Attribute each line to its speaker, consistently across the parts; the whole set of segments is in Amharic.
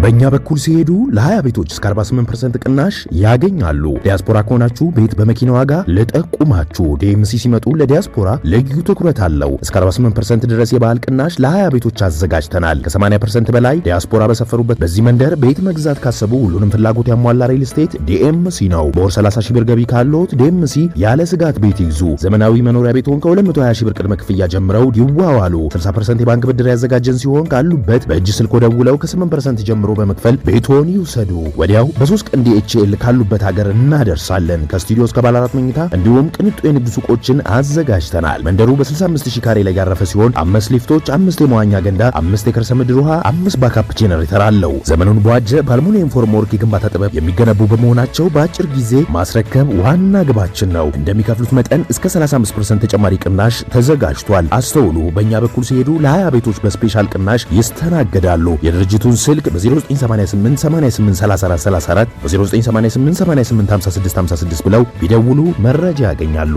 Speaker 1: በእኛ በኩል ሲሄዱ ለ20 ቤቶች እስከ 48% ቅናሽ ያገኛሉ። ዲያስፖራ ከሆናችሁ ቤት በመኪና ዋጋ ልጠቁማችሁ። ዲኤምሲ ሲመጡ ለዲያስፖራ ልዩ ትኩረት አለው። እስከ 48% ድረስ የባህል ቅናሽ ለ20 ቤቶች አዘጋጅተናል። ከ80% በላይ ዲያስፖራ በሰፈሩበት በዚህ መንደር ቤት መግዛት ካሰቡ ሁሉንም ፍላጎት ያሟላ ሪል ስቴት ዲኤምሲ ነው። በወር 30 ሺህ ብር ገቢ ካለዎት ዲኤምሲ ያለ ስጋት ቤት ይግዙ። ዘመናዊ መኖሪያ ቤትዎን ከ220 ሺህ ብር ቅድመ ክፍያ ጀምረው ይዋዋሉ። 60% የባንክ ብድር ያዘጋጀን ሲሆን ካሉበት በእጅ ስልክ ደውለው ከ8% ጀምሮ በመክፈል ቤቶን ይውሰዱ። ወዲያው በ3 ቀን ዲኤችኤል ካሉበት ሀገር እናደርሳለን። ከስቱዲዮ እስከ ባለ 4 መኝታ እንዲሁም ቅንጡ የንግድ ሱቆችን አዘጋጅተናል። መንደሩ በ65000 ካሬ ላይ ያረፈ ሲሆን 5 ሊፍቶች፣ 5 የመዋኛ ገንዳ፣ 5 የከርሰ ምድር ውሃ፣ 5 ባካፕ ጄነሬተር አለው። ዘመኑን በዋጀ በአልሙኒየም ፎርምወርክ የግንባታ ጥበብ የሚገነቡ በመሆናቸው በአጭር ጊዜ ማስረከብ ዋና ግባችን ነው። እንደሚከፍሉት መጠን እስከ 35% ተጨማሪ ቅናሽ ተዘጋጅቷል። አስተውሉ። በእኛ በኩል ሲሄዱ ለ20 ቤቶች በስፔሻል ቅናሽ ይስተናገዳሉ። የድርጅቱን ስልክ በ0988 883434 በ0988 885656 ብለው ቢደውሉ መረጃ ያገኛሉ።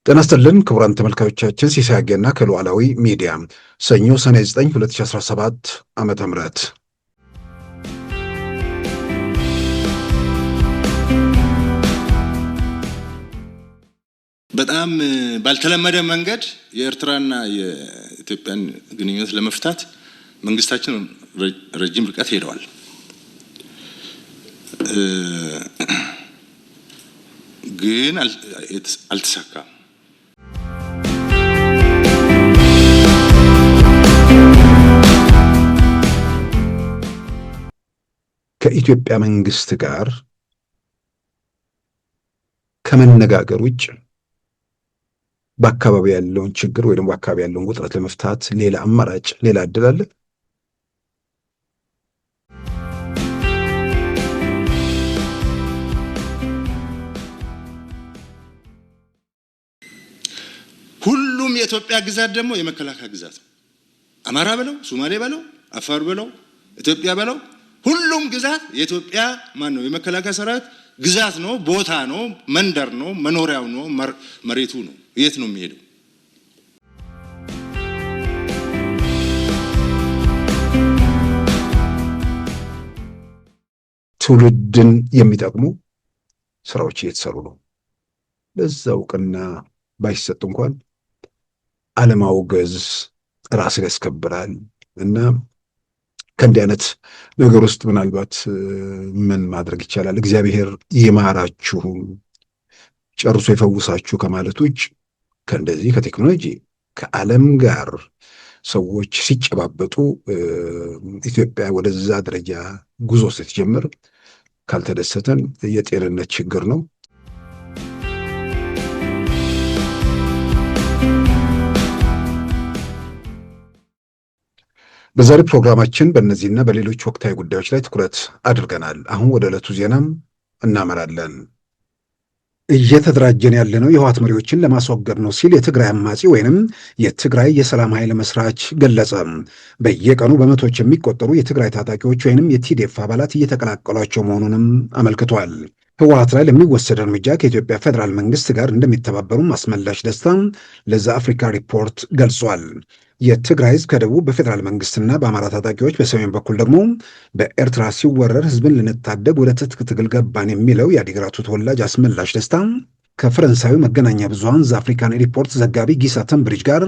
Speaker 2: ጤና ይስጥልን ክቡራን ተመልካዮቻችን፣ ሲሳይ አገና ከሉዓላዊ ሚዲያ ሰኞ ሰኔ 9 2017 ዓመተ ምህረት
Speaker 3: በጣም ባልተለመደ መንገድ የኤርትራና የኢትዮጵያን ግንኙነት ለመፍታት መንግስታችን ረጅም ርቀት ሄደዋል። ግን አልተሳካም።
Speaker 2: ከኢትዮጵያ መንግስት ጋር ከመነጋገር ውጭ በአካባቢ ያለውን ችግር ወይ ደግሞ በአካባቢ ያለውን ውጥረት ለመፍታት ሌላ አማራጭ ሌላ እድል አለ?
Speaker 3: ሁሉም የኢትዮጵያ ግዛት ደግሞ የመከላከያ ግዛት ነው። አማራ በለው፣ ሶማሌ በለው፣ አፋር በለው፣ ኢትዮጵያ በለው፣ ሁሉም ግዛት የኢትዮጵያ ማን ነው? የመከላከያ ሰራዊት ግዛት ነው፣ ቦታ ነው፣ መንደር ነው፣ መኖሪያው ነው፣ መሬቱ ነው። የት ነው የሚሄደው?
Speaker 2: ትውልድን የሚጠቅሙ ስራዎች እየተሰሩ ነው። ለዛ እውቅና ባይሰጥ እንኳን አለማውገዝ ራስን ያስከብራል እና ከእንዲህ አይነት ነገር ውስጥ ምናልባት ምን ማድረግ ይቻላል? እግዚአብሔር ይማራችሁ ጨርሶ ይፈውሳችሁ ከማለት ውጭ ከእንደዚህ ከቴክኖሎጂ ከዓለም ጋር ሰዎች ሲጨባበጡ ኢትዮጵያ ወደዛ ደረጃ ጉዞ ስትጀምር ካልተደሰተን የጤንነት ችግር ነው። በዛሬ ፕሮግራማችን በእነዚህና በሌሎች ወቅታዊ ጉዳዮች ላይ ትኩረት አድርገናል። አሁን ወደ ዕለቱ ዜናም እናመራለን። እየተደራጀን ያለነው የህወሓት መሪዎችን ለማስወገድ ነው ሲል የትግራይ አማጺ ወይንም የትግራይ የሰላም ኃይል መስራች ገለጸ። በየቀኑ በመቶዎች የሚቆጠሩ የትግራይ ታጣቂዎች ወይንም የቲዲኤፍ አባላት እየተቀላቀሏቸው መሆኑንም አመልክቷል። ህወሓት ላይ ለሚወሰደው እርምጃ ከኢትዮጵያ ፌዴራል መንግስት ጋር እንደሚተባበሩም አስመላሽ ደስታ ለዛ አፍሪካ ሪፖርት ገልጿል። የትግራይ ህዝብ ከደቡብ በፌዴራል መንግስትና በአማራ ታጣቂዎች በሰሜን በኩል ደግሞ በኤርትራ ሲወረር ህዝብን ልንታደግ ወደ ትጥቅ ትግል ገባን የሚለው የአዲግራቱ ተወላጅ አስመላሽ ደስታ ከፈረንሳዊ መገናኛ ብዙሃን ዘአፍሪካን ሪፖርት ዘጋቢ ጊሳ ተንብሪጅ ጋር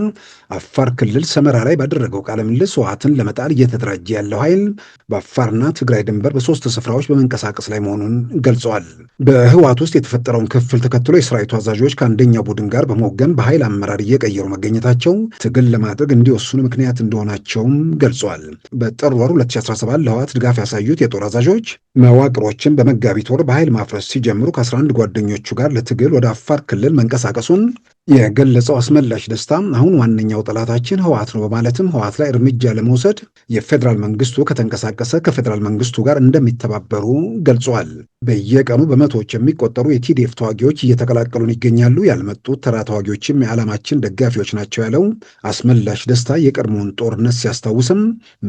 Speaker 2: አፋር ክልል ሰመራ ላይ ባደረገው ቃለ ምልልስ ህወሓትን ለመጣል እየተደራጀ ያለው ኃይል በአፋርና ትግራይ ድንበር በሶስት ስፍራዎች በመንቀሳቀስ ላይ መሆኑን ገልጸዋል። በህወሓት ውስጥ የተፈጠረውን ክፍል ተከትሎ የሰራዊቱ አዛዦች ከአንደኛው ቡድን ጋር በመወገን በኃይል አመራር እየቀየሩ መገኘታቸው ትግል ለማድረግ እንዲወስኑ ምክንያት እንደሆናቸውም ገልጿል። በጥር ወር 2017 ለህወሓት ድጋፍ ያሳዩት የጦር አዛዦች መዋቅሮችን በመጋቢት ወር በኃይል ማፍረስ ሲጀምሩ ከ11 ጓደኞቹ ጋር ለትግል ወደ አፋር ክልል መንቀሳቀሱን የገለጸው አስመላሽ ደስታ አሁን ዋነኛው ጠላታችን ህወሓት ነው በማለትም ህወሓት ላይ እርምጃ ለመውሰድ የፌዴራል መንግስቱ ከተንቀሳቀሰ ከፌዴራል መንግስቱ ጋር እንደሚተባበሩ ገልጸዋል። በየቀኑ በመቶዎች የሚቆጠሩ የቲዲኤፍ ተዋጊዎች እየተቀላቀሉን ይገኛሉ። ያልመጡት ተራ ተዋጊዎችም የዓላማችን ደጋፊዎች ናቸው ያለው አስመላሽ ደስታ የቀድሞውን ጦርነት ሲያስታውስም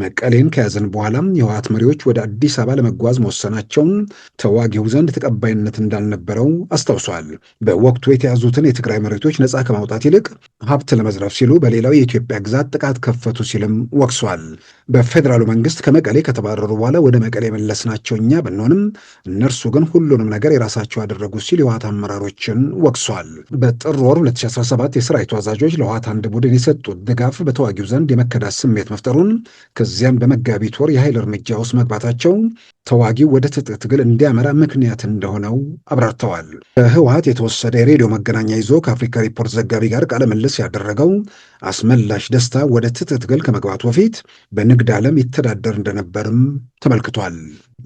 Speaker 2: መቀሌን ከያዘን በኋላም የህወሓት መሪዎች ወደ አዲስ አበባ ለመጓዝ መወሰናቸውን ተዋጊው ዘንድ ተቀባይነት እንዳልነበረው አስታውሷል። በወቅቱ የተያዙትን የትግራይ መሬቶች ነፃ ከማውጣት ይልቅ ሀብት ለመዝረፍ ሲሉ በሌላው የኢትዮጵያ ግዛት ጥቃት ከፈቱ ሲልም ወቅሷል። በፌዴራሉ መንግስት ከመቀሌ ከተባረሩ በኋላ ወደ መቀሌ የመለስናቸው እኛ ብንሆንም እነርሱ ግን ሁሉንም ነገር የራሳቸው ያደረጉ ሲል የህወሓት አመራሮችን ወቅሷል። በጥር ወር 2017 የሰራዊቱ አዛዦች ለህወሓት አንድ ቡድን የሰጡት ድጋፍ በተዋጊው ዘንድ የመከዳት ስሜት መፍጠሩን ከዚያም በመጋቢት ወር የኃይል እርምጃ ውስጥ መግባታቸው ተዋጊው ወደ ትጥቅ ትግል እንዲያመራ ምክንያት እንደሆነው አብራርተዋል። በህወሓት የተወሰደ የሬዲዮ መገናኛ ይዞ ከአፍሪካ ሪፖርት ዘጋቢ ጋር ቃለ ምልልስ ያደረገው አስመላሽ ደስታ ወደ ትጥቅ ትግል ከመግባቱ በፊት በንግድ ዓለም ይተዳደር እንደነበርም ተመልክቷል።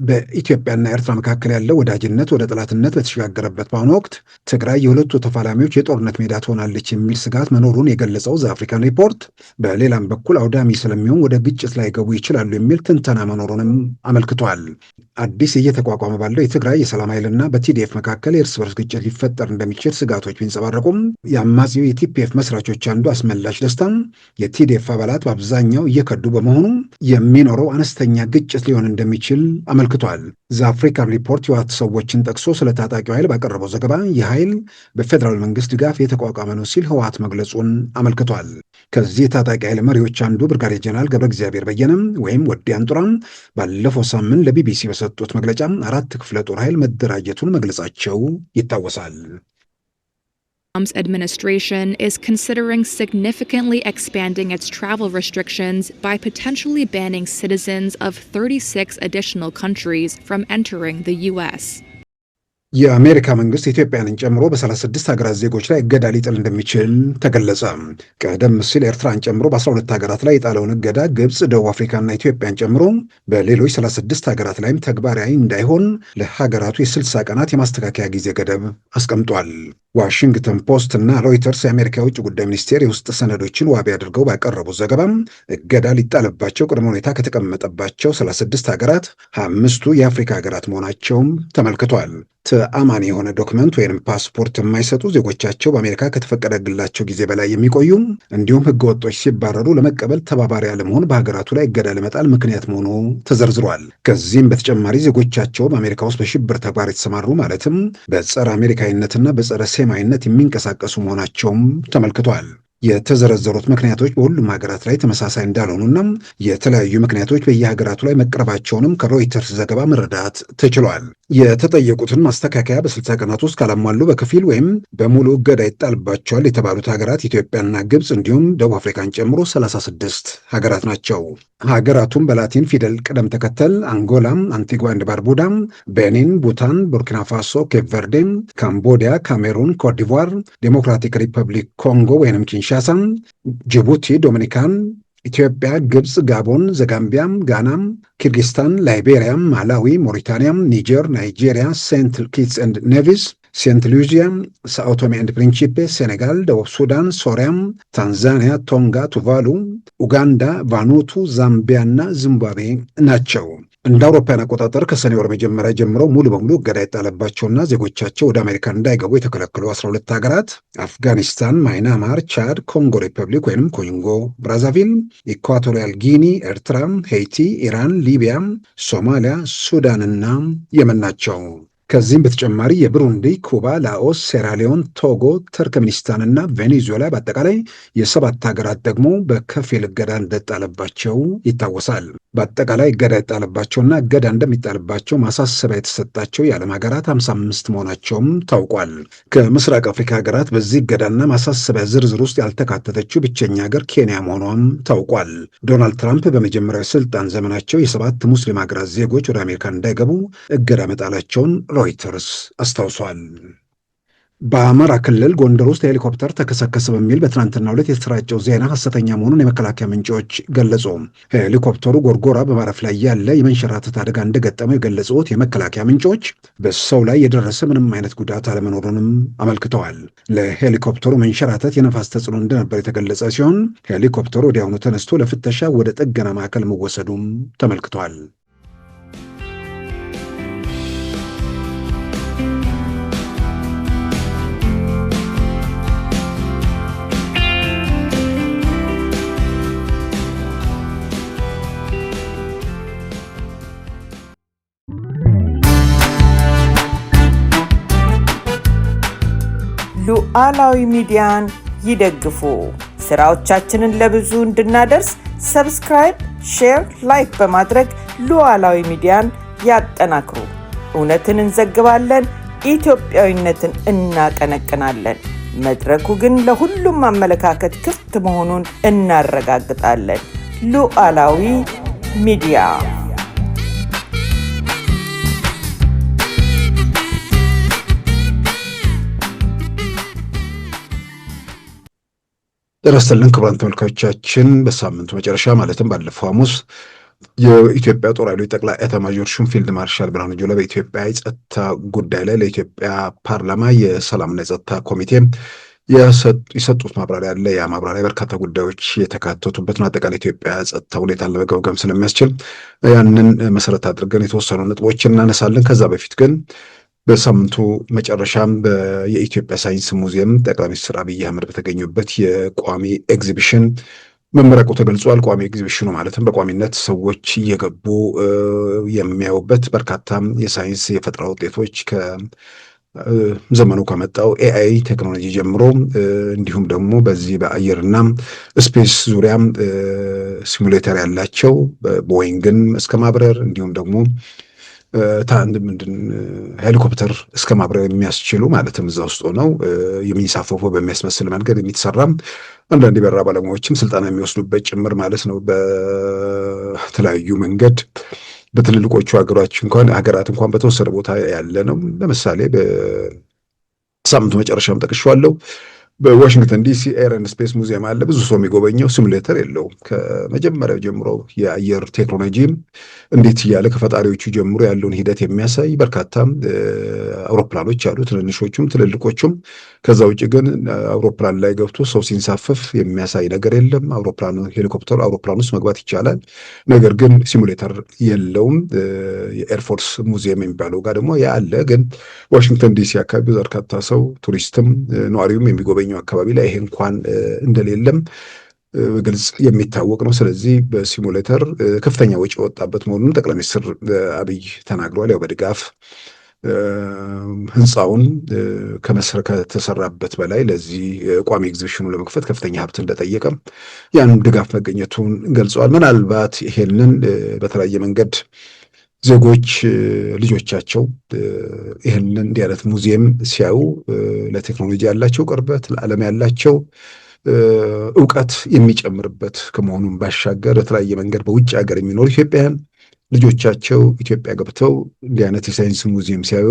Speaker 2: በኢትዮጵያና ኤርትራ መካከል ያለው ወዳጅነት ወደ ጠላትነት በተሸጋገረበት በአሁኑ ወቅት ትግራይ የሁለቱ ተፋላሚዎች የጦርነት ሜዳ ትሆናለች የሚል ስጋት መኖሩን የገለጸው ዘአፍሪካን ሪፖርት በሌላም በኩል አውዳሚ ስለሚሆን ወደ ግጭት ላይ ገቡ ይችላሉ የሚል ትንተና መኖሩንም አመልክቷል። አዲስ እየተቋቋመ ባለው የትግራይ የሰላም ኃይልና በቲዲኤፍ መካከል የእርስ በርስ ግጭት ሊፈጠር እንደሚችል ስጋቶች ቢንጸባረቁም የአማጺው የቲፒኤፍ መስራቾች አንዱ አስመላሽ ደስታ የቲዲኤፍ አባላት በአብዛኛው እየከዱ በመሆኑ የሚኖረው አነስተኛ ግጭት ሊሆን እንደሚችል አመልክቷል። ዘአፍሪካን ሪፖርት የህወሓት ሰዎችን ጠቅሶ ስለ ታጣቂው ኃይል ባቀረበው ዘገባ ይህ ኃይል በፌዴራል መንግስት ድጋፍ የተቋቋመ ነው ሲል ህወሓት መግለጹን አመልክቷል። ከዚህ የታጣቂ ኃይል መሪዎች አንዱ ብርጋዴር ጀነራል ገብረ እግዚአብሔር በየነም ወይም ወዲ አንጡራም ባለፈው ሳምንት ለቢቢሲ በሰጡት መግለጫ 4 ክፍለ ጦር ኃይል መደራጀቱን መግለጻቸው ይታወሳል።
Speaker 4: Trump's administration is considering significantly expanding its travel restrictions by potentially banning citizens of 36 additional countries from entering the U.S.
Speaker 2: የአሜሪካ መንግስት ኢትዮጵያንን ጨምሮ በ36 ሀገራት ዜጎች ላይ እገዳ ሊጥል እንደሚችል ተገለጸ። ቀደም ሲል ኤርትራን ጨምሮ በ12 ሀገራት ላይ የጣለውን እገዳ ግብፅ፣ ደቡብ አፍሪካና ኢትዮጵያን ጨምሮ በሌሎች 36 ሀገራት ላይም ተግባራዊ እንዳይሆን ለሀገራቱ የ60 ቀናት የማስተካከያ ጊዜ ገደብ አስቀምጧል። ዋሽንግተን ፖስት እና ሮይተርስ የአሜሪካ የውጭ ጉዳይ ሚኒስቴር የውስጥ ሰነዶችን ዋቢ አድርገው ባቀረቡት ዘገባም እገዳ ሊጣልባቸው ቅድመ ሁኔታ ከተቀመጠባቸው 36 ሀገራት 25ቱ የአፍሪካ ሀገራት መሆናቸውም ተመልክቷል። ተአማኒ የሆነ ዶክመንት ወይም ፓስፖርት የማይሰጡ ዜጎቻቸው በአሜሪካ ከተፈቀደላቸው ጊዜ በላይ የሚቆዩ እንዲሁም ህገወጦች ሲባረሩ ለመቀበል ተባባሪ አለመሆን በሀገራቱ ላይ እገዳ ለመጣል ምክንያት መሆኑ ተዘርዝሯል። ከዚህም በተጨማሪ ዜጎቻቸው በአሜሪካ ውስጥ በሽብር ተግባር የተሰማሩ ማለትም በጸረ አሜሪካዊነትና በጸረ ሴማዊነት የሚንቀሳቀሱ መሆናቸውም ተመልክቷል። የተዘረዘሩት ምክንያቶች በሁሉም ሀገራት ላይ ተመሳሳይ እንዳልሆኑና የተለያዩ ምክንያቶች በየሀገራቱ ላይ መቅረባቸውንም ከሮይተርስ ዘገባ መረዳት ተችሏል። የተጠየቁትን ማስተካከያ በ60 ቀናት ውስጥ ካላሟሉ በከፊል ወይም በሙሉ እገዳ ይጣልባቸዋል የተባሉት ሀገራት ኢትዮጵያና ግብፅ እንዲሁም ደቡብ አፍሪካን ጨምሮ 36 ሀገራት ናቸው። ሀገራቱም በላቲን ፊደል ቅደም ተከተል አንጎላም፣ አንቲጓ ኤንድ ባርቡዳ፣ ቤኒን፣ ቡታን፣ ቡርኪና ፋሶ፣ ኬፕ ቨርዴ፣ ካምቦዲያ፣ ካሜሩን፣ ኮትዲቯር፣ ዴሞክራቲክ ሪፐብሊክ ኮንጎ ወይም ኪንሻሳ፣ ጅቡቲ፣ ዶሚኒካን፣ ኢትዮጵያ፣ ግብፅ፣ ጋቦን፣ ዘጋምቢያም፣ ጋናም፣ ኪርጊስታን፣ ላይቤሪያም፣ ማላዊ፣ ሞሪታንያም፣ ኒጀር፣ ናይጄሪያ፣ ሴንት ኪትስ ኤንድ ኔቪስ፣ ሴንት ሉዚያ፣ ሳኦ ቶሜ ኤንድ ፕሪንቺፔ፣ ሴኔጋል፣ ደቡብ ሱዳን፣ ሶሪያም፣ ታንዛኒያ፣ ቶንጋ፣ ቱቫሉ፣ ኡጋንዳ፣ ቫኑቱ፣ ዛምቢያ እና ዚምባብዌ ናቸው። እንደ አውሮፓውያን አቆጣጠር ከሰኔ ወር መጀመሪያ ጀምሮ ሙሉ በሙሉ እገዳ የጣለባቸውና ዜጎቻቸው ወደ አሜሪካ እንዳይገቡ የተከለከሉ 12 ሀገራት አፍጋኒስታን፣ ማይናማር፣ ቻድ፣ ኮንጎ ሪፐብሊክ ወይም ኮንጎ ብራዛቪል፣ ኢኳቶሪያል ጊኒ፣ ኤርትራ፣ ሄይቲ፣ ኢራን፣ ሊቢያ፣ ሶማሊያ፣ ሱዳንና የመን ናቸው። ከዚህም በተጨማሪ የብሩንዲ፣ ኩባ፣ ላኦስ፣ ሴራሊዮን፣ ቶጎ፣ ተርክሜኒስታንና ቬኔዙዌላ በአጠቃላይ የ7 ሀገራት ደግሞ በከፊል እገዳ እንደጣለባቸው ይታወሳል። በአጠቃላይ እገዳ የጣለባቸውና እገዳ እንደሚጣልባቸው ማሳሰቢያ የተሰጣቸው የዓለም ሀገራት 55 መሆናቸውም ታውቋል። ከምስራቅ አፍሪካ ሀገራት በዚህ እገዳና ማሳሰቢያ ዝርዝር ውስጥ ያልተካተተችው ብቸኛ ሀገር ኬንያ መሆኗም ታውቋል። ዶናልድ ትራምፕ በመጀመሪያው ስልጣን ዘመናቸው የ7 ሙስሊም ሀገራት ዜጎች ወደ አሜሪካ እንዳይገቡ እገዳ መጣላቸውን ሮይተርስ አስታውሷል። በአማራ ክልል ጎንደር ውስጥ ሄሊኮፕተር ተከሰከሰ በሚል በትናንትናው ዕለት የተሰራጨው ዜና ሐሰተኛ መሆኑን የመከላከያ ምንጮች ገለጹ። ሄሊኮፕተሩ ጎርጎራ በማረፍ ላይ ያለ የመንሸራተት አደጋ እንደገጠመው የገለጹት የመከላከያ ምንጮች በሰው ላይ የደረሰ ምንም አይነት ጉዳት አለመኖሩንም አመልክተዋል። ለሄሊኮፕተሩ መንሸራተት የነፋስ ተጽዕኖ እንደነበር የተገለጸ ሲሆን ሄሊኮፕተሩ ወዲያውኑ ተነስቶ ለፍተሻ ወደ ጥገና ማዕከል መወሰዱም ተመልክቷል።
Speaker 5: ሉዓላዊ ሚዲያን ይደግፉ። ስራዎቻችንን ለብዙ እንድናደርስ ሰብስክራይብ፣ ሼር፣ ላይክ በማድረግ ሉዓላዊ ሚዲያን ያጠናክሩ። እውነትን እንዘግባለን፣ ኢትዮጵያዊነትን እናቀነቅናለን። መድረኩ ግን ለሁሉም አመለካከት ክፍት መሆኑን እናረጋግጣለን። ሉዓላዊ ሚዲያ
Speaker 2: ጤና ይስጥልን ክቡራን ተመልካቾቻችን፣ በሳምንቱ መጨረሻ ማለትም ባለፈው ሐሙስ የኢትዮጵያ ጦር ኃይሎች ጠቅላይ ኤታማዦር ሹም ፊልድ ማርሻል ብርሃኑ ጁላ በኢትዮጵያ የጸጥታ ጉዳይ ላይ ለኢትዮጵያ ፓርላማ የሰላምና የጸጥታ ኮሚቴ የሰጡት ማብራሪያ አለ። ያ ማብራሪያ በርካታ ጉዳዮች የተካተቱበትን አጠቃላይ ኢትዮጵያ ጸጥታ ሁኔታን ለመገምገም ስለሚያስችል ያንን መሰረት አድርገን የተወሰኑ ነጥቦችን እናነሳለን። ከዛ በፊት ግን በሳምንቱ መጨረሻም የኢትዮጵያ ሳይንስ ሙዚየም ጠቅላይ ሚኒስትር አብይ አህመድ በተገኙበት የቋሚ ኤግዚቢሽን መመረቁ ተገልጿል። ቋሚ ኤግዚቢሽኑ ማለትም በቋሚነት ሰዎች እየገቡ የሚያዩበት በርካታ የሳይንስ የፈጠራ ውጤቶች ከዘመኑ ከመጣው ኤአይ ቴክኖሎጂ ጀምሮ እንዲሁም ደግሞ በዚህ በአየርና ስፔስ ዙሪያ ሲሙሌተር ያላቸው ቦይንግን እስከ ማብረር እንዲሁም ደግሞ ሄሊኮፕተር እስከ ማብረር የሚያስችሉ ማለትም እዛ ውስጥ ሆነው የሚንሳፈፉ በሚያስመስል መንገድ የሚሰራ አንዳንድ የበረራ ባለሙያዎችም ስልጠና የሚወስዱበት ጭምር ማለት ነው። በተለያዩ መንገድ በትልልቆቹ ሀገራት እንኳን በተወሰነ ቦታ ያለ ነው። ለምሳሌ በሳምንቱ መጨረሻም ጠቅሼዋለሁ። በዋሽንግተን ዲሲ ኤር ኤንድ ስፔስ ሙዚየም አለ። ብዙ ሰው የሚጎበኘው ሲሙሌተር የለውም። ከመጀመሪያው ጀምሮ የአየር ቴክኖሎጂ እንዴት እያለ ከፈጣሪዎቹ ጀምሮ ያለውን ሂደት የሚያሳይ በርካታ አውሮፕላኖች አሉ፣ ትንንሾቹም ትልልቆቹም። ከዛ ውጭ ግን አውሮፕላን ላይ ገብቶ ሰው ሲንሳፈፍ የሚያሳይ ነገር የለም። ሄሊኮፕተሩ አውሮፕላን ውስጥ መግባት ይቻላል፣ ነገር ግን ሲሙሌተር የለውም። የኤርፎርስ ሙዚየም የሚባለው ጋር ደግሞ ያለ ግን ዋሽንግተን ዲሲ አካባቢ በርካታ ሰው ቱሪስትም ነዋሪውም የሚጎበኘው አካባቢ ላይ ይሄ እንኳን እንደሌለም በግልጽ የሚታወቅ ነው። ስለዚህ በሲሙሌተር ከፍተኛ ወጪ የወጣበት መሆኑን ጠቅላይ ሚኒስትር አብይ ተናግረዋል። ያው በድጋፍ ህንፃውን ከተሰራበት በላይ ለዚህ ቋሚ ኤግዚቢሽኑ ለመክፈት ከፍተኛ ሀብት እንደጠየቀ ያን ድጋፍ መገኘቱን ገልጸዋል። ምናልባት ይሄንን በተለያየ መንገድ ዜጎች ልጆቻቸው ይህንን እንዲህ አይነት ሙዚየም ሲያዩ ለቴክኖሎጂ ያላቸው ቅርበት፣ ለዓለም ያላቸው እውቀት የሚጨምርበት ከመሆኑም ባሻገር በተለያየ መንገድ በውጭ ሀገር የሚኖሩ ኢትዮጵያውያን ልጆቻቸው ኢትዮጵያ ገብተው እንዲህ አይነት የሳይንስ ሙዚየም ሲያዩ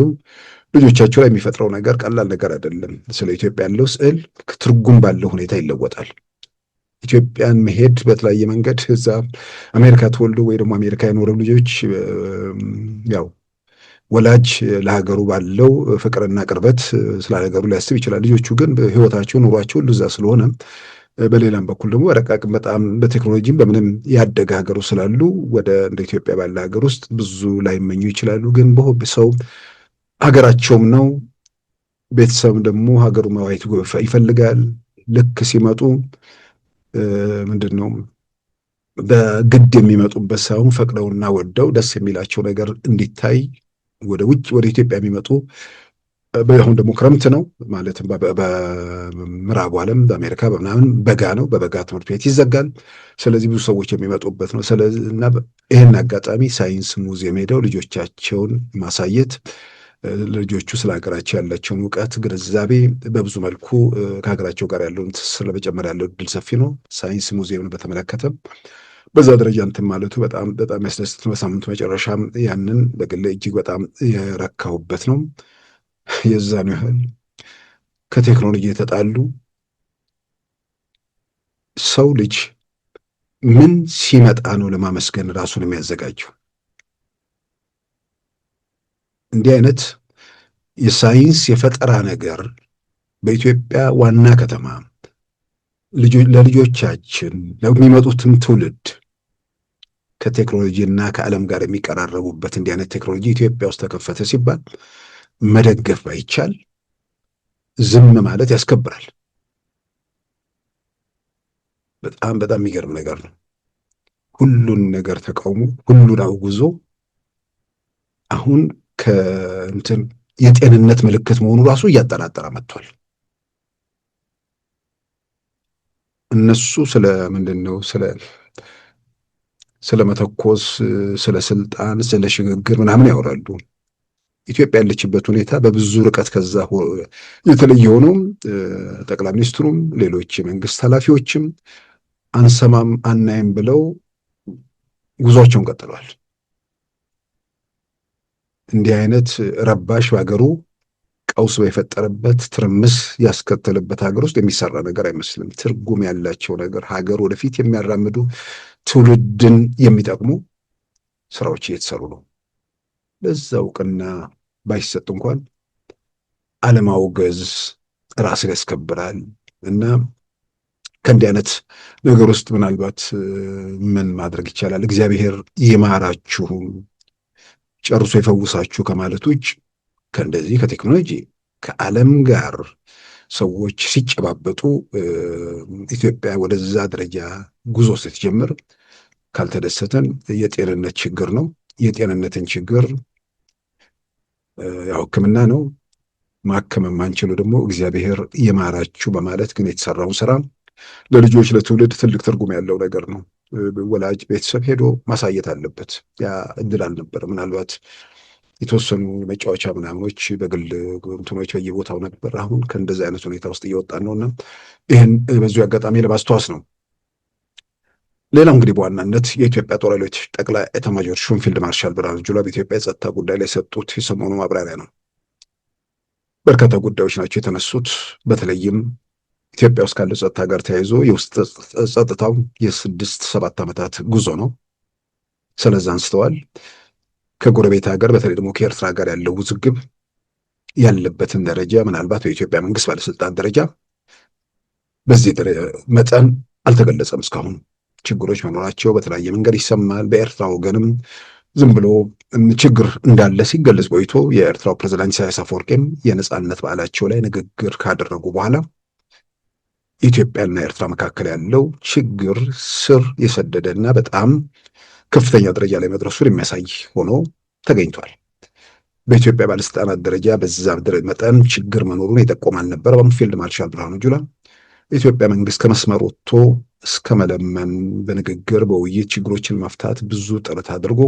Speaker 2: ልጆቻቸው ላይ የሚፈጥረው ነገር ቀላል ነገር አይደለም። ስለ ኢትዮጵያ ያለው ስዕል ትርጉም ባለው ሁኔታ ይለወጣል። ኢትዮጵያን መሄድ በተለያየ መንገድ እዛ አሜሪካ ተወልዶ ወይ ደግሞ አሜሪካ የኖሩ ልጆች ያው ወላጅ ለሀገሩ ባለው ፍቅርና ቅርበት ስለ ሀገሩ ሊያስብ ይችላል። ልጆቹ ግን በህይወታቸው ኑሯቸው እዛ ስለሆነ በሌላም በኩል ደግሞ ረቃቅም በጣም በቴክኖሎጂም በምንም ያደገ ሀገሩ ስላሉ ወደ እንደ ኢትዮጵያ ባለ ሀገር ውስጥ ብዙ ላይመኙ ይችላሉ። ግን በሆብ ሰው ሀገራቸውም ነው። ቤተሰብ ደግሞ ሀገሩ ማዋየት ይፈልጋል። ልክ ሲመጡ ምንድን ነው በግድ የሚመጡበት ሳይሆን ፈቅደውና ወደው ደስ የሚላቸው ነገር እንዲታይ ወደ ውጭ ወደ ኢትዮጵያ የሚመጡ አሁን ደግሞ ክረምት ነው ማለትም በምዕራቡ ዓለም በአሜሪካ በምናምን በጋ ነው። በበጋ ትምህርት ቤት ይዘጋል። ስለዚህ ብዙ ሰዎች የሚመጡበት ነው። ስለዚህ እና ይህን አጋጣሚ ሳይንስ ሙዚየም ሄደው ልጆቻቸውን ማሳየት ልጆቹ ስለ ሀገራቸው ያላቸውን እውቀት፣ ግንዛቤ በብዙ መልኩ ከሀገራቸው ጋር ያለውን ትስስር ለመጨመር ያለው እድል ሰፊ ነው። ሳይንስ ሙዚየምን በተመለከተ በዛ ደረጃ እንትን ማለቱ በጣም በጣም ያስደስት ነው። በሳምንቱ መጨረሻም ያንን በግሌ እጅግ በጣም የረካሁበት ነው። የዛኑ ያህል ከቴክኖሎጂ የተጣሉ ሰው ልጅ ምን ሲመጣ ነው ለማመስገን ራሱን የሚያዘጋጀው? እንዲህ አይነት የሳይንስ የፈጠራ ነገር በኢትዮጵያ ዋና ከተማ ለልጆቻችን ለሚመጡትም ትውልድ ከቴክኖሎጂና ከዓለም ጋር የሚቀራረቡበት እንዲህ አይነት ቴክኖሎጂ ኢትዮጵያ ውስጥ ተከፈተ ሲባል መደገፍ ባይቻል ዝም ማለት ያስከብራል። በጣም በጣም የሚገርም ነገር ነው። ሁሉን ነገር ተቃውሞ ሁሉን አውግዞ አሁን ከእንትን የጤንነት ምልክት መሆኑ ራሱ እያጠራጠረ መጥቷል። እነሱ ስለ ምንድን ነው ስለ መተኮስ፣ ስለ ስልጣን፣ ስለ ሽግግር ምናምን ያወራሉ። ኢትዮጵያ ያለችበት ሁኔታ በብዙ ርቀት ከዛ የተለየ ሆኖ ጠቅላይ ሚኒስትሩም ሌሎች የመንግስት ኃላፊዎችም አንሰማም አናይም ብለው ጉዟቸውን ቀጥለዋል። እንዲህ አይነት ረባሽ በሀገሩ ቀውስ በፈጠረበት ትርምስ ያስከተለበት ሀገር ውስጥ የሚሰራ ነገር አይመስልም። ትርጉም ያላቸው ነገር ሀገር ወደፊት የሚያራምዱ ትውልድን የሚጠቅሙ ስራዎች እየተሰሩ ነው። ለዛ እውቅና ባይሰጥ እንኳን አለማውገዝ ራስን ያስከብራል እና ከእንዲህ አይነት ነገር ውስጥ ምናልባት ምን ማድረግ ይቻላል? እግዚአብሔር ይማራችሁ ጨርሶ ይፈውሳችሁ ከማለት ውጭ ከእንደዚህ ከቴክኖሎጂ ከዓለም ጋር ሰዎች ሲጨባበጡ ኢትዮጵያ ወደዛ ደረጃ ጉዞ ስትጀምር ካልተደሰተን የጤንነት ችግር ነው። የጤንነትን ችግር ያው ሕክምና ነው ማከም የማንችለው ደግሞ እግዚአብሔር ይማራችሁ በማለት ግን የተሰራውን ስራ ለልጆች ለትውልድ ትልቅ ትርጉም ያለው ነገር ነው። ወላጅ ቤተሰብ ሄዶ ማሳየት አለበት። ያ እድል አልነበረ። ምናልባት የተወሰኑ መጫወቻ ምናምኖች በግል እንትኖች በየቦታው ነበር። አሁን ከእንደዚህ አይነት ሁኔታ ውስጥ እየወጣን ነውና ይህን በዚሁ አጋጣሚ ለማስተዋወስ ነው። ሌላው እንግዲህ በዋናነት የኢትዮጵያ ጦር ኃይሎች ጠቅላይ ኤታማዦር ሹም ፊልድ ማርሻል ብርሃኑ ጁላ በኢትዮጵያ የጸጥታ ጉዳይ ላይ የሰጡት የሰሞኑ ማብራሪያ ነው። በርካታ ጉዳዮች ናቸው የተነሱት። በተለይም ኢትዮጵያ ውስጥ ካለው ጸጥታ ጋር ተያይዞ የውስጥ ጸጥታው የ6-7 ዓመታት ጉዞ ነው። ስለዛ አንስተዋል። ከጎረቤት ሀገር በተለይ ደግሞ ከኤርትራ ጋር ያለው ውዝግብ ያለበትን ደረጃ ምናልባት በኢትዮጵያ መንግስት ባለስልጣን ደረጃ በዚህ መጠን አልተገለጸም። እስካሁን ችግሮች መኖራቸው በተለያየ መንገድ ይሰማል። በኤርትራ ወገንም ዝም ብሎ ችግር እንዳለ ሲገለጽ ቆይቶ የኤርትራው ፕሬዝዳንት ኢሳያስ አፈወርቂም የነጻነት በዓላቸው ላይ ንግግር ካደረጉ በኋላ ኢትዮጵያና ኤርትራ መካከል ያለው ችግር ስር የሰደደና በጣም ከፍተኛ ደረጃ ላይ መድረሱን የሚያሳይ ሆኖ ተገኝቷል። በኢትዮጵያ ባለስልጣናት ደረጃ በዛ መጠን ችግር መኖሩን የጠቆመ አልነበረም። ፊልድ ማርሻል ብርሃኑ ጁላ የኢትዮጵያ መንግስት ከመስመር ወጥቶ እስከ መለመን በንግግር በውይይት ችግሮችን መፍታት ብዙ ጥረት አድርጎ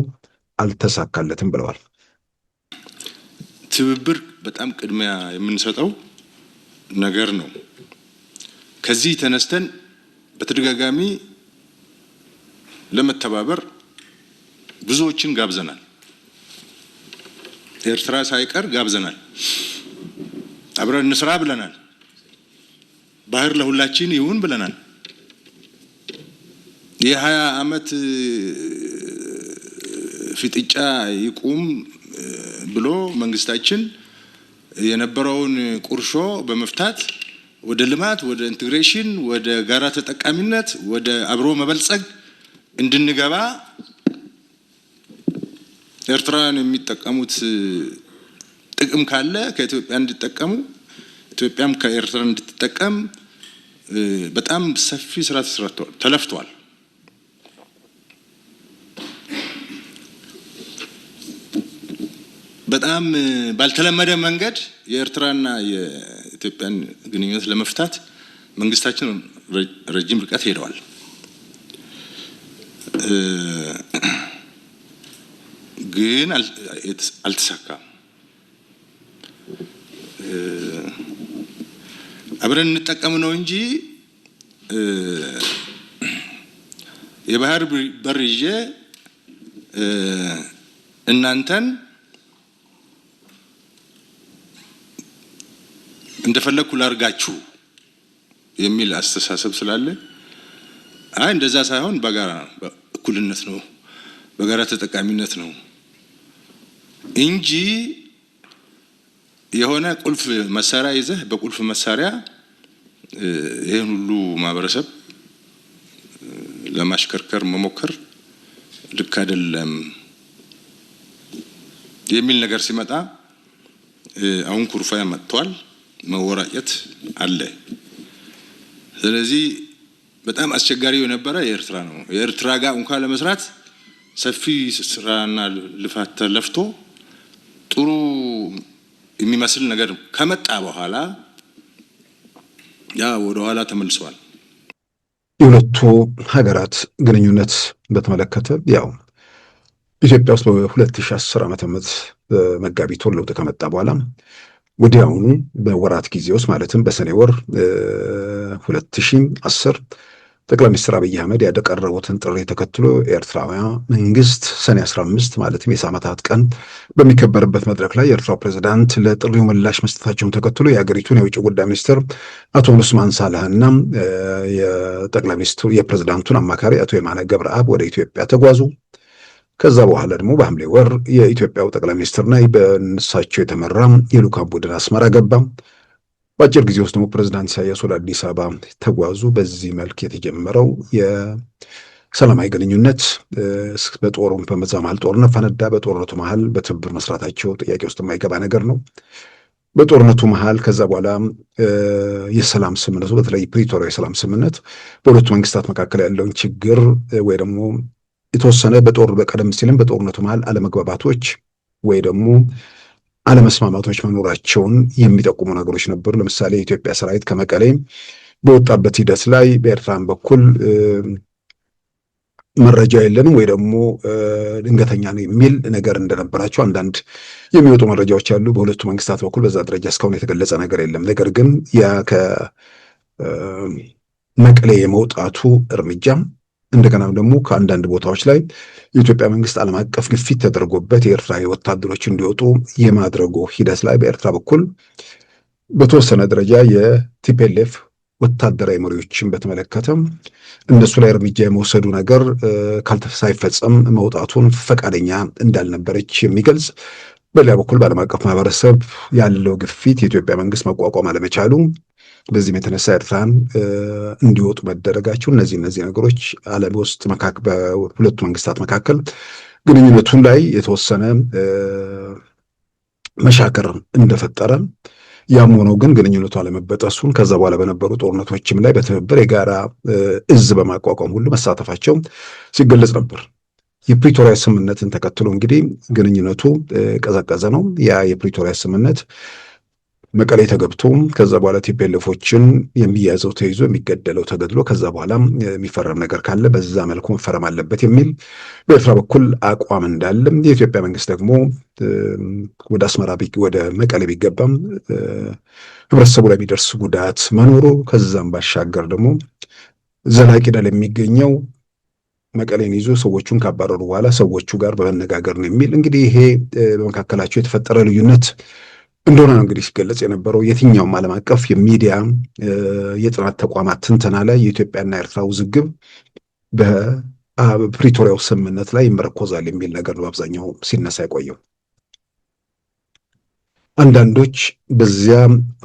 Speaker 2: አልተሳካለትም ብለዋል።
Speaker 3: ትብብር በጣም ቅድሚያ የምንሰጠው ነገር ነው። ከዚህ ተነስተን በተደጋጋሚ ለመተባበር ብዙዎችን ጋብዘናል። ኤርትራ ሳይቀር ጋብዘናል። አብረን እንስራ ብለናል። ባህር ለሁላችን ይሁን ብለናል። የ20 ዓመት ፍጥጫ ይቁም ብሎ መንግስታችን የነበረውን ቁርሾ በመፍታት ወደ ልማት፣ ወደ ኢንቴግሬሽን፣ ወደ ጋራ ተጠቃሚነት፣ ወደ አብሮ መበልጸግ እንድንገባ ኤርትራውያን የሚጠቀሙት ጥቅም ካለ ከኢትዮጵያ እንዲጠቀሙ ኢትዮጵያም ከኤርትራ እንድትጠቀም በጣም ሰፊ ስራ ተለፍቷል። በጣም ባልተለመደ መንገድ የኤርትራና የኢትዮጵያን ግንኙነት ለመፍታት መንግስታችን ረጅም ርቀት ሄደዋል። ግን አልተሳካም። አብረን እንጠቀም ነው እንጂ የባህር በር ይዤ እናንተን እንደፈለኩ ላርጋችሁ የሚል አስተሳሰብ ስላለ እንደዛ ሳይሆን በጋራ እኩልነት ነው፣ በጋራ ተጠቃሚነት ነው እንጂ የሆነ ቁልፍ መሳሪያ ይዘህ በቁልፍ መሳሪያ ይሄን ሁሉ ማህበረሰብ ለማሽከርከር መሞከር ልክ አይደለም የሚል ነገር ሲመጣ አሁን ኩርፋያ መጥቷል፣ መወራጨት አለ። ስለዚህ በጣም አስቸጋሪው የነበረ የኤርትራ ነው። የኤርትራ ጋር እንኳን ለመስራት ሰፊ ስራና ልፋት ተለፍቶ ጥሩ የሚመስል ነገር ከመጣ በኋላ ያ ወደ ኋላ ተመልሰዋል።
Speaker 2: የሁለቱ ሀገራት ግንኙነት በተመለከተ ያው ኢትዮጵያ ውስጥ በ2010 ዓመተ ምህረት መጋቢት ወር ለውጥ ከመጣ በኋላ ወዲያውኑ በወራት ጊዜ ውስጥ ማለትም በሰኔ ወር 2010 ጠቅላይ ሚኒስትር አብይ አህመድ ያቀረቡትን ጥሪ ተከትሎ ኤርትራውያን መንግስት ሰኔ 15 ማለትም የሰማዕታት ቀን በሚከበርበት መድረክ ላይ የኤርትራው ፕሬዝዳንት ለጥሪው ምላሽ መስጠታቸውን ተከትሎ የሀገሪቱን የውጭ ጉዳይ ሚኒስትር አቶ ኡስማን ሳላህና የጠቅላይ ሚኒስትሩ የፕሬዝዳንቱን አማካሪ አቶ የማነ ገብረአብ ወደ ኢትዮጵያ ተጓዙ። ከዛ በኋላ ደግሞ በሐምሌ ወር የኢትዮጵያው ጠቅላይ ሚኒስትርና በእሳቸው የተመራ የልዑካን ቡድን አስመራ ገባ። በአጭር ጊዜ ውስጥ ደግሞ ፕሬዝዳንት ኢሳያስ ወደ አዲስ አበባ ተጓዙ። በዚህ መልክ የተጀመረው የሰላማዊ ግንኙነት በጦሩም በመዛ መሀል ጦርነት ፈነዳ። በጦርነቱ መሀል በትብብር መስራታቸው ጥያቄ ውስጥ የማይገባ ነገር ነው። በጦርነቱ መሀል ከዛ በኋላ የሰላም ስምምነቱ በተለይ ፕሪቶሪያ የሰላም ስምምነት በሁለቱ መንግስታት መካከል ያለውን ችግር ወይ ደግሞ የተወሰነ በቀደም ሲልም በጦርነቱ መሀል አለመግባባቶች ወይ ደግሞ አለመስማማቶች መኖራቸውን የሚጠቁሙ ነገሮች ነበሩ። ለምሳሌ የኢትዮጵያ ሰራዊት ከመቀሌ በወጣበት ሂደት ላይ በኤርትራን በኩል መረጃ የለንም ወይ ደግሞ ድንገተኛ ነው የሚል ነገር እንደነበራቸው አንዳንድ የሚወጡ መረጃዎች አሉ። በሁለቱ መንግስታት በኩል በዛ ደረጃ እስካሁን የተገለጸ ነገር የለም። ነገር ግን ያ ከመቀሌ የመውጣቱ እርምጃ እንደገና ደግሞ ከአንዳንድ ቦታዎች ላይ የኢትዮጵያ መንግስት ዓለም አቀፍ ግፊት ተደርጎበት የኤርትራ ወታደሮች እንዲወጡ የማድረጉ ሂደት ላይ በኤርትራ በኩል በተወሰነ ደረጃ የቲፒኤልኤፍ ወታደራዊ መሪዎችን በተመለከተ እነሱ ላይ እርምጃ የመውሰዱ ነገር ሳይፈጸም መውጣቱን ፈቃደኛ እንዳልነበረች የሚገልጽ፣ በሌላ በኩል በዓለም አቀፍ ማህበረሰብ ያለው ግፊት የኢትዮጵያ መንግስት መቋቋም አለመቻሉ፣ በዚህም የተነሳ ኤርትራን እንዲወጡ መደረጋቸው እነዚህ ነገሮች ዓለም ውስጥ በሁለቱ መንግስታት መካከል ግንኙነቱን ላይ የተወሰነ መሻከር እንደፈጠረ፣ ያም ሆኖ ግን ግንኙነቱ አለመበጠሱን ከዛ በኋላ በነበሩ ጦርነቶችም ላይ በትብብር የጋራ እዝ በማቋቋም ሁሉ መሳተፋቸው ሲገለጽ ነበር። የፕሪቶሪያ ስምምነትን ተከትሎ እንግዲህ ግንኙነቱ ቀዘቀዘ ነው። ያ የፕሪቶሪያ ስምምነት መቀሌ ተገብቶ ከዛ በኋላ ቲፒኤልኤፎችን የሚያዘው ተይዞ የሚገደለው ተገድሎ ከዛ በኋላ የሚፈረም ነገር ካለ በዛ መልኩ መፈረም አለበት የሚል በኤርትራ በኩል አቋም እንዳለ፣ የኢትዮጵያ መንግስት ደግሞ ወደ አስመራ ወደ መቀሌ ቢገባም ህብረተሰቡ ላይ የሚደርስ ጉዳት መኖሩ ከዛም ባሻገር ደግሞ ዘላቂ ዕድል የሚገኘው መቀሌን ይዞ ሰዎቹን ካባረሩ በኋላ ሰዎቹ ጋር በመነጋገር ነው የሚል እንግዲህ ይሄ በመካከላቸው የተፈጠረ ልዩነት እንደሆነ ነው እንግዲህ ሲገለጽ የነበረው። የትኛውም ዓለም አቀፍ የሚዲያ የጥናት ተቋማት ትንተና ላይ የኢትዮጵያና ኤርትራ ውዝግብ በፕሪቶሪያው ስምምነት ላይ ይመረኮዛል የሚል ነገር ነው አብዛኛው ሲነሳ የቆየው። አንዳንዶች በዚያ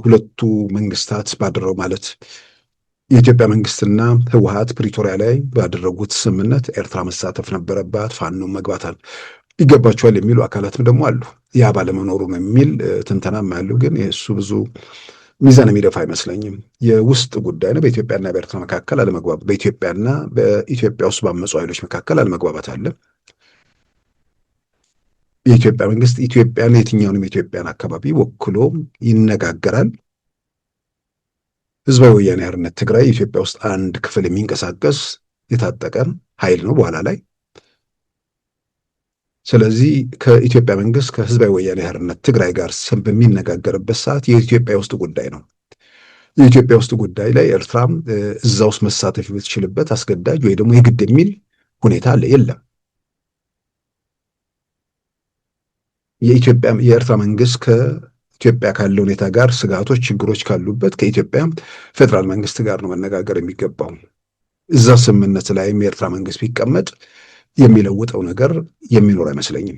Speaker 2: ሁለቱ መንግስታት ባደረው ማለት የኢትዮጵያ መንግስትና ህወሓት ፕሪቶሪያ ላይ ባደረጉት ስምምነት ኤርትራ መሳተፍ ነበረባት፣ ፋኖ መግባታል ይገባቸዋል የሚሉ አካላትም ደግሞ አሉ። ያ ባለመኖሩ ነው የሚል ትንተናም ያሉ፣ ግን እሱ ብዙ ሚዛን የሚደፋ አይመስለኝም። የውስጥ ጉዳይ ነው። በኢትዮጵያና በኤርትራ መካከል አለመግባባት፣ በኢትዮጵያና በኢትዮጵያ ውስጥ ባመፁ ኃይሎች መካከል አለመግባባት አለ። የኢትዮጵያ መንግስት ኢትዮጵያን የትኛውንም የኢትዮጵያን አካባቢ ወክሎ ይነጋገራል። ህዝባዊ ወያኔ ሓርነት ትግራይ ኢትዮጵያ ውስጥ አንድ ክፍል የሚንቀሳቀስ የታጠቀ ኃይል ነው በኋላ ላይ። ስለዚህ ከኢትዮጵያ መንግስት ከህዝባዊ ወያኔ ሓርነት ትግራይ ጋር በሚነጋገርበት ሰዓት የኢትዮጵያ ውስጥ ጉዳይ ነው። የኢትዮጵያ ውስጥ ጉዳይ ላይ ኤርትራ እዛ ውስጥ መሳተፍ የምትችልበት አስገዳጅ ወይ ደግሞ የግድ የሚል ሁኔታ አለ የለም። የኤርትራ መንግስት ኢትዮጵያ ካለው ሁኔታ ጋር ስጋቶች፣ ችግሮች ካሉበት ከኢትዮጵያ ፌዴራል መንግስት ጋር ነው መነጋገር የሚገባው። እዛ ስምምነት ላይም የኤርትራ መንግስት ቢቀመጥ የሚለውጠው ነገር የሚኖር አይመስለኝም።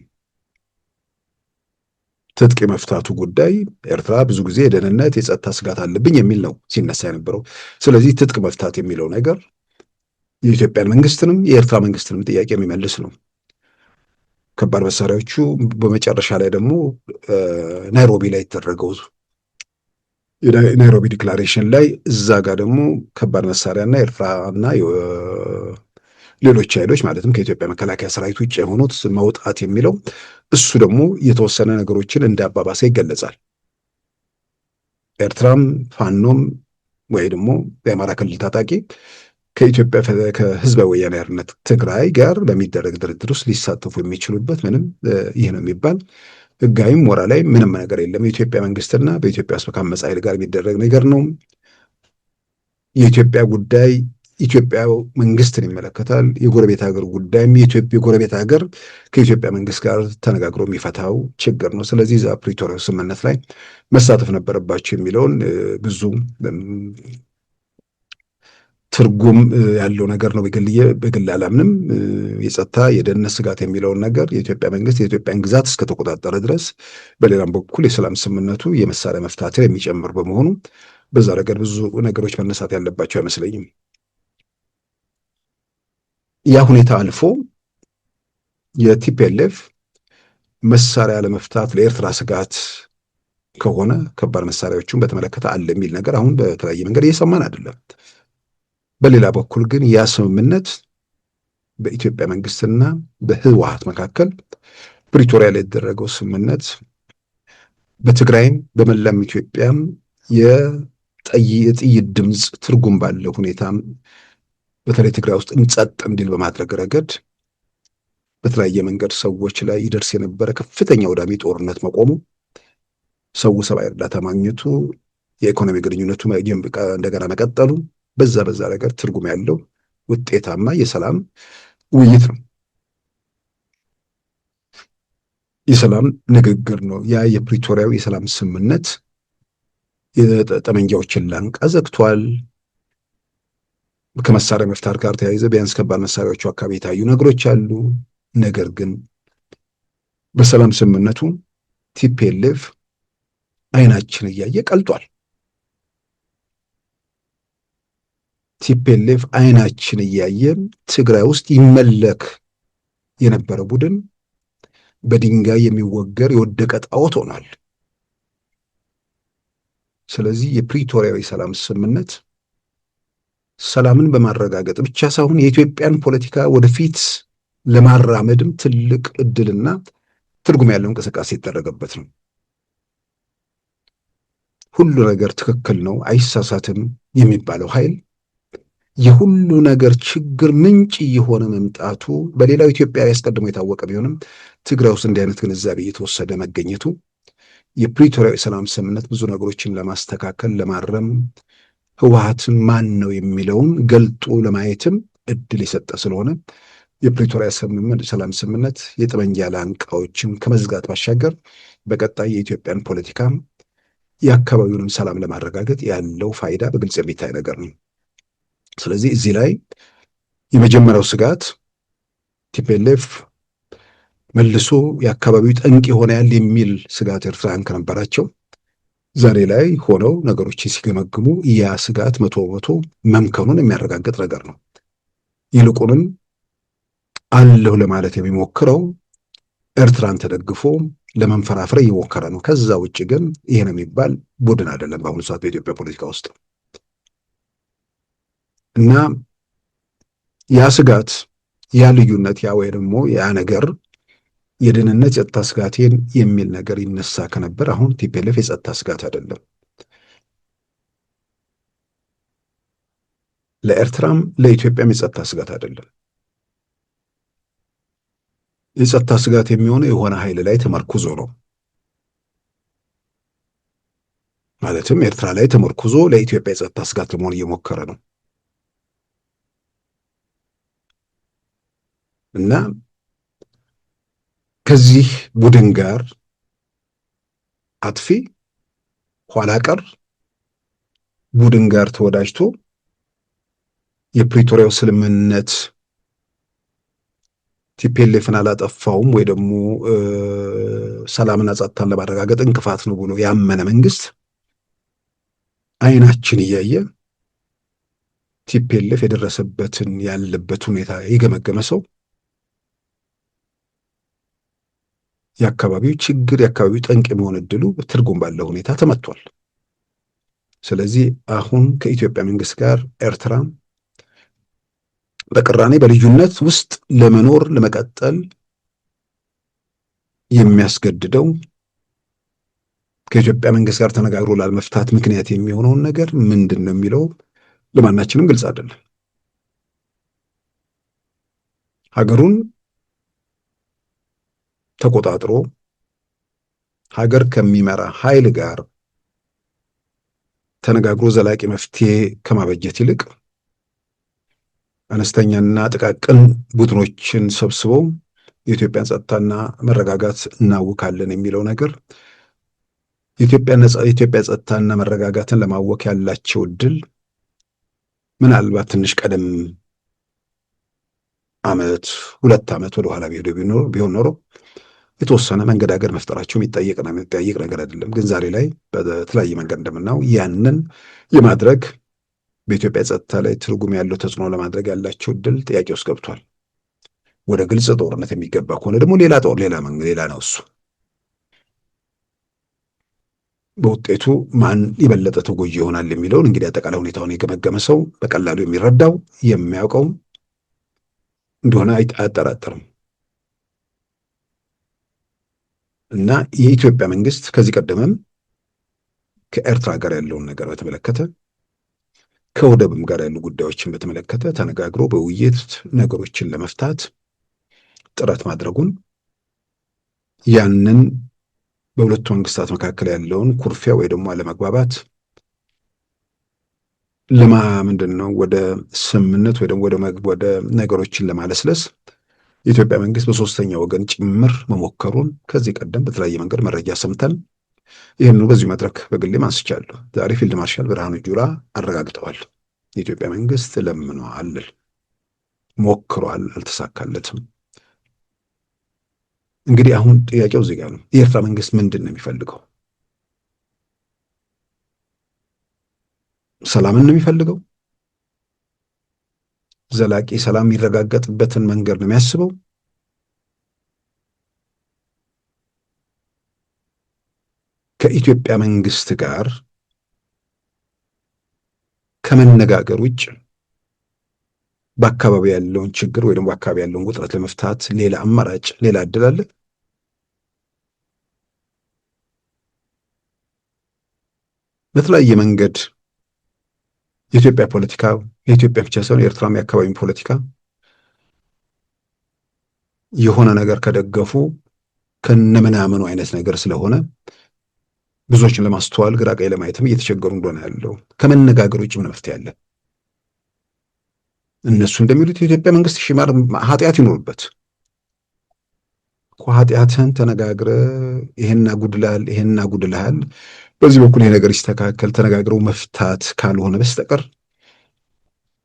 Speaker 2: ትጥቅ የመፍታቱ ጉዳይ ኤርትራ ብዙ ጊዜ የደህንነት የጸጥታ ስጋት አለብኝ የሚል ነው ሲነሳ የነበረው። ስለዚህ ትጥቅ መፍታት የሚለው ነገር የኢትዮጵያን መንግስትንም የኤርትራ መንግስትንም ጥያቄ የሚመልስ ነው። ከባድ መሳሪያዎቹ በመጨረሻ ላይ ደግሞ ናይሮቢ ላይ የተደረገው ናይሮቢ ዲክላሬሽን ላይ እዛ ጋር ደግሞ ከባድ መሳሪያና ኤርትራና ሌሎች ኃይሎች ማለትም ከኢትዮጵያ መከላከያ ሰራዊት ውጭ የሆኑት መውጣት የሚለው እሱ ደግሞ የተወሰነ ነገሮችን እንዳባባሰ ይገለጻል። ኤርትራም ፋኖም ወይ ደግሞ የአማራ ክልል ታጣቂ ከኢትዮጵያ ከህዝበ ወያነ ሓርነት ትግራይ ጋር በሚደረግ ድርድር ውስጥ ሊሳተፉ የሚችሉበት ምንም ይህ ነው የሚባል ህጋዊም ሞራላዊ ምንም ነገር የለም። የኢትዮጵያ መንግስትና በኢትዮጵያ ውስጥ ከአመፅ ኃይል ጋር የሚደረግ ነገር ነው። የኢትዮጵያ ጉዳይ ኢትዮጵያ መንግስትን ይመለከታል። የጎረቤት ሀገር ጉዳይም የኢትዮጵያ ጎረቤት ሀገር ከኢትዮጵያ መንግስት ጋር ተነጋግሮ የሚፈታው ችግር ነው። ስለዚህ እዛ ፕሪቶሪያ ስምምነት ላይ መሳተፍ ነበረባቸው የሚለውን ብዙ ትርጉም ያለው ነገር ነው በግል አላምንም። የጸጥታ የደህንነት ስጋት የሚለውን ነገር የኢትዮጵያ መንግስት የኢትዮጵያን ግዛት እስከተቆጣጠረ ድረስ፣ በሌላም በኩል የሰላም ስምምነቱ የመሳሪያ መፍታትን የሚጨምር በመሆኑ በዛ ረገድ ብዙ ነገሮች መነሳት ያለባቸው አይመስለኝም። ያ ሁኔታ አልፎ የቲፒኤልኤፍ መሳሪያ ለመፍታት ለኤርትራ ስጋት ከሆነ ከባድ መሳሪያዎቹን በተመለከተ አለ የሚል ነገር አሁን በተለያየ መንገድ እየሰማን አይደለም። በሌላ በኩል ግን ያ ስምምነት በኢትዮጵያ መንግስትና በህወሓት መካከል ፕሪቶሪያ ላይ የተደረገው ስምምነት በትግራይም በመላም ኢትዮጵያም የጥይት ድምፅ ትርጉም ባለው ሁኔታ በተለይ ትግራይ ውስጥ ጸጥ እንዲል በማድረግ ረገድ በተለያየ መንገድ ሰዎች ላይ ይደርስ የነበረ ከፍተኛ ወዳሚ ጦርነት መቆሙ፣ ሰው ሰብአዊ እርዳታ ማግኘቱ፣ የኢኮኖሚ ግንኙነቱ እንደገና መቀጠሉ በዛ ነገር ትርጉም ያለው ውጤታማ የሰላም ውይይት ነው፣ የሰላም ንግግር ነው። ያ የፕሪቶሪያው የሰላም ስምምነት የጠመንጃዎችን ላንቃ ዘግቷል። ከመሳሪያ መፍታት ጋር ተያይዘ ቢያንስ ከባድ መሳሪያዎቹ አካባቢ የታዩ ነገሮች አሉ። ነገር ግን በሰላም ስምምነቱ ቲፒኤልኤፍ አይናችን እያየ ቀልጧል። ቲፒኤልኤፍ አይናችን እያየ ትግራይ ውስጥ ይመለክ የነበረ ቡድን በድንጋይ የሚወገር የወደቀ ጣዖት ሆኗል። ስለዚህ የፕሪቶሪያዊ ሰላም ስምምነት ሰላምን በማረጋገጥ ብቻ ሳይሆን የኢትዮጵያን ፖለቲካ ወደፊት ለማራመድም ትልቅ እድልና ትርጉም ያለው እንቅስቃሴ የተደረገበት ነው። ሁሉ ነገር ትክክል ነው አይሳሳትም የሚባለው ኃይል የሁሉ ነገር ችግር ምንጭ የሆነ መምጣቱ በሌላው ኢትዮጵያ ያስቀድሞ የታወቀ ቢሆንም ትግራይ ውስጥ እንዲህ አይነት ግንዛቤ እየተወሰደ መገኘቱ የፕሪቶሪያዊ ሰላም ስምምነት ብዙ ነገሮችን ለማስተካከል ለማረም ህወሓትን ማን ነው የሚለውን ገልጦ ለማየትም እድል የሰጠ ስለሆነ የፕሪቶሪያ ሰላም ስምምነት የጠመንጃ ላንቃዎችን ከመዝጋት ባሻገር በቀጣይ የኢትዮጵያን ፖለቲካ የአካባቢውንም ሰላም ለማረጋገጥ ያለው ፋይዳ በግልጽ የሚታይ ነገር ነው። ስለዚህ እዚህ ላይ የመጀመሪያው ስጋት ቲፒኤልኤፍ መልሶ የአካባቢው ጠንቅ ይሆናል የሚል ስጋት ኤርትራውያን ከነበራቸው ዛሬ ላይ ሆነው ነገሮችን ሲገመግሙ ያ ስጋት 100% መምከኑን የሚያረጋግጥ ነገር ነው። ይልቁንም አለሁ ለማለት የሚሞክረው ኤርትራን ተደግፎ ለመንፈራፈር እየሞከረ ነው። ከዛ ውጭ ግን ይሄ ነው የሚባል ቡድን አይደለም በአሁኑ ሰዓት በኢትዮጵያ ፖለቲካ ውስጥ እና ያ ስጋት ያ ልዩነት ያ ወይ ደግሞ ያ ነገር የደህንነት የጸጥታ ስጋቴን የሚል ነገር ይነሳ ከነበር አሁን ቲፒኤልኤፍ የጸጥታ ስጋት አይደለም። ለኤርትራም ለኢትዮጵያም የጸጥታ ስጋት አይደለም። የጸጥታ ስጋት የሚሆነው የሆነ ኃይል ላይ ተመርኩዞ ነው። ማለትም ኤርትራ ላይ ተመርኩዞ ለኢትዮጵያ የጸጥታ ስጋት ለመሆን እየሞከረ ነው እና ከዚህ ቡድን ጋር አጥፊ ኋላ ቀር ቡድን ጋር ተወዳጅቶ የፕሪቶሪያው ስምምነት ቲፒኤልኤፍን አላጠፋውም ወይ ደግሞ ሰላምና ጸጥታን ለማረጋገጥ እንቅፋት ነው ብሎ ያመነ መንግስት አይናችን እያየ ቲፒኤልኤፍ የደረሰበትን ያለበት ሁኔታ የገመገመ ሰው የአካባቢው ችግር የአካባቢው ጠንቅ የመሆን እድሉ ትርጉም ባለው ሁኔታ ተመቷል። ስለዚህ አሁን ከኢትዮጵያ መንግስት ጋር ኤርትራ በቅራኔ በልዩነት ውስጥ ለመኖር ለመቀጠል የሚያስገድደው ከኢትዮጵያ መንግስት ጋር ተነጋግሮ ላለመፍታት ምክንያት የሚሆነውን ነገር ምንድን ነው የሚለው ለማናችንም ግልጽ አይደለም። ሀገሩን ተቆጣጥሮ ሀገር ከሚመራ ኃይል ጋር ተነጋግሮ ዘላቂ መፍትሄ ከማበጀት ይልቅ አነስተኛና ጥቃቅን ቡድኖችን ሰብስበው የኢትዮጵያን ጸጥታና መረጋጋት እናውካለን የሚለው ነገር የኢትዮጵያ ጸጥታና መረጋጋትን ለማወክ ያላቸው እድል ምናልባት ትንሽ ቀደም ዓመት 2 ዓመት ወደ ኋላ ቢሆን ኖሮ የተወሰነ መንገዳገድ መፍጠራቸው የሚጠይቅ ነገር አይደለም። ግን ዛሬ ላይ በተለያየ መንገድ እንደምናው ያንን የማድረግ በኢትዮጵያ ጸጥታ ላይ ትርጉም ያለው ተጽዕኖ ለማድረግ ያላቸው እድል ጥያቄ ውስጥ ገብቷል። ወደ ግልጽ ጦርነት የሚገባ ከሆነ ደግሞ ሌላ ነው እሱ። በውጤቱ ማን የበለጠ ተጎጂ ይሆናል የሚለውን እንግዲህ አጠቃላይ ሁኔታውን የገመገመ ሰው በቀላሉ የሚረዳው የሚያውቀው እንደሆነ አያጠራጥርም። እና የኢትዮጵያ መንግስት ከዚህ ቀደምም ከኤርትራ ጋር ያለውን ነገር በተመለከተ ከወደብም ጋር ያሉ ጉዳዮችን በተመለከተ ተነጋግሮ በውይይት ነገሮችን ለመፍታት ጥረት ማድረጉን ያንን በሁለቱ መንግስታት መካከል ያለውን ኩርፊያ ወይ ደግሞ አለመግባባት ምንድነው ወደ ስምምነት ወይ ደግሞ ወደ ነገሮችን ለማለስለስ የኢትዮጵያ መንግስት በሶስተኛ ወገን ጭምር መሞከሩን ከዚህ ቀደም በተለያየ መንገድ መረጃ ሰምተን ይህን በዚሁ መድረክ በግሌም አንስቻለሁ። ዛሬ ፊልድ ማርሻል ብርሃኑ ጁላ አረጋግጠዋል። የኢትዮጵያ መንግስት ለምኗል፣ ሞክሯል፣ አልተሳካለትም። እንግዲህ አሁን ጥያቄው እዚህ ጋር ነው። የኤርትራ መንግስት ምንድን ነው የሚፈልገው? ሰላምን ነው የሚፈልገው? ዘላቂ ሰላም የሚረጋገጥበትን መንገድ ነው የሚያስበው? ከኢትዮጵያ መንግስት ጋር ከመነጋገር ውጭ በአካባቢ ያለውን ችግር ወይ ደግሞ በአካባቢ ያለውን ውጥረት ለመፍታት ሌላ አማራጭ ሌላ እድል አለ? በተለያየ መንገድ የኢትዮጵያ ፖለቲካ የኢትዮጵያ ብቻ ሳይሆን የኤርትራም የአካባቢ ፖለቲካ የሆነ ነገር ከደገፉ ከነምናምኑ አይነት ነገር ስለሆነ ብዙዎችን ለማስተዋል ግራ ቀኝ ለማየትም እየተቸገሩ እንደሆነ ያለው ከመነጋገር ውጭ ምን መፍትሄ አለ? እነሱ እንደሚሉት የኢትዮጵያ መንግስት ሽማር ኃጢአት ይኖርበት ኃጢአትን ተነጋግረ ይሄን አጉድልሃል በዚህ በኩል ይሄ ነገር ይስተካከል ተነጋግረው መፍታት ካልሆነ በስተቀር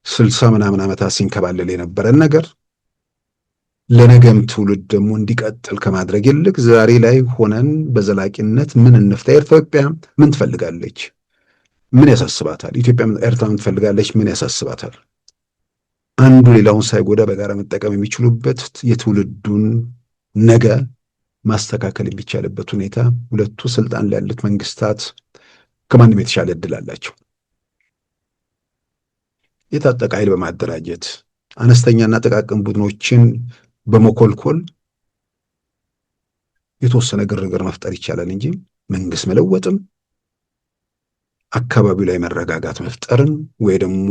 Speaker 2: 60 ምናምን ዓመታት ሲንከባለል የነበረን ነገር ለነገም ትውልድ ደግሞ እንዲቀጥል ከማድረግ ይልቅ ዛሬ ላይ ሆነን በዘላቂነት ምን እንፍታ? ኢትዮጵያ ምን ትፈልጋለች? ምን ያሳስባታል? ኢትዮጵያ ኤርትራ ምን ትፈልጋለች? ምን ያሳስባታል? አንዱ ሌላውን ሳይጎዳ በጋራ መጠቀም የሚችሉበት የትውልዱን ነገ ማስተካከል የሚቻልበት ሁኔታ ሁለቱ ስልጣን ላይ ያሉት መንግስታት ከማንም የተሻለ እድል አላቸው። የታጠቀ ኃይል በማደራጀት አነስተኛና ጥቃቅን ቡድኖችን በመኮልኮል የተወሰነ ግርግር መፍጠር ይቻላል እንጂ መንግስት መለወጥም አካባቢው ላይ መረጋጋት መፍጠርን ወይ ደግሞ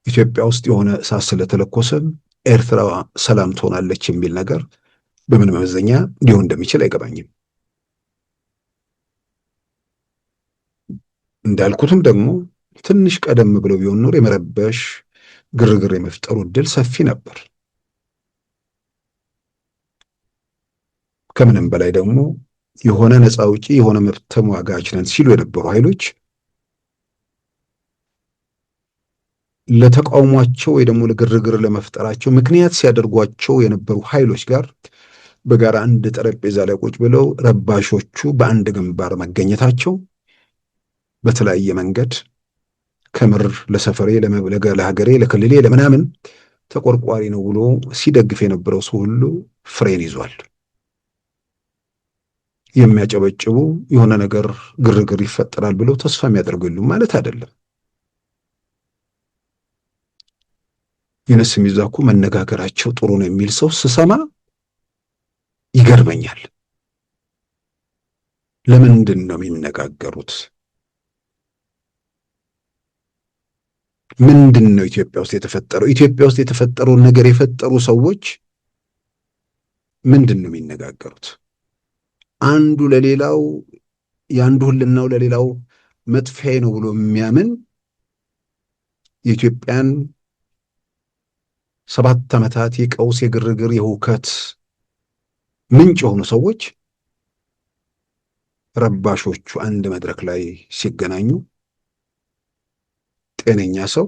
Speaker 2: ኢትዮጵያ ውስጥ የሆነ እሳት ስለተለኮሰ ኤርትራ ሰላም ትሆናለች የሚል ነገር በምን መመዘኛ ሊሆን እንደሚችል አይገባኝም። እንዳልኩትም ደግሞ ትንሽ ቀደም ብለው ቢሆን ኖር የመረበሽ ግርግር የመፍጠሩ እድል ሰፊ ነበር። ከምንም በላይ ደግሞ የሆነ ነፃ አውጪ የሆነ መብት ተሟጋች ነን ሲሉ የነበሩ ኃይሎች ለተቃውሟቸው ወይ ደግሞ ለግርግር ለመፍጠራቸው ምክንያት ሲያደርጓቸው የነበሩ ኃይሎች ጋር በጋራ አንድ ጠረጴዛ ላይ ቁጭ ብለው ረባሾቹ በአንድ ግንባር መገኘታቸው በተለያየ መንገድ ከምር ለሰፈሬ፣ ለሀገሬ፣ ለክልሌ፣ ለምናምን ተቆርቋሪ ነው ብሎ ሲደግፍ የነበረው ሰው ሁሉ ፍሬን ይዟል። የሚያጨበጭቡ የሆነ ነገር ግርግር ይፈጠራል ብለው ተስፋ የሚያደርጉ የሉም ማለት አይደለም። የነስም ይዛኩ መነጋገራቸው ጥሩ ነው የሚል ሰው ስሰማ ይገርመኛል። ለምንድን ነው የሚነጋገሩት? ምንድን ነው ኢትዮጵያ ውስጥ የተፈጠረው? ኢትዮጵያ ውስጥ የተፈጠረውን ነገር የፈጠሩ ሰዎች ምንድን ነው የሚነጋገሩት? አንዱ ለሌላው የአንዱ ህልናው ለሌላው መጥፊያ ነው ብሎ የሚያምን የኢትዮጵያን 7 ዓመታት የቀውስ የግርግር የሁከት ምንጭ የሆኑ ሰዎች ረባሾቹ አንድ መድረክ ላይ ሲገናኙ ጤነኛ ሰው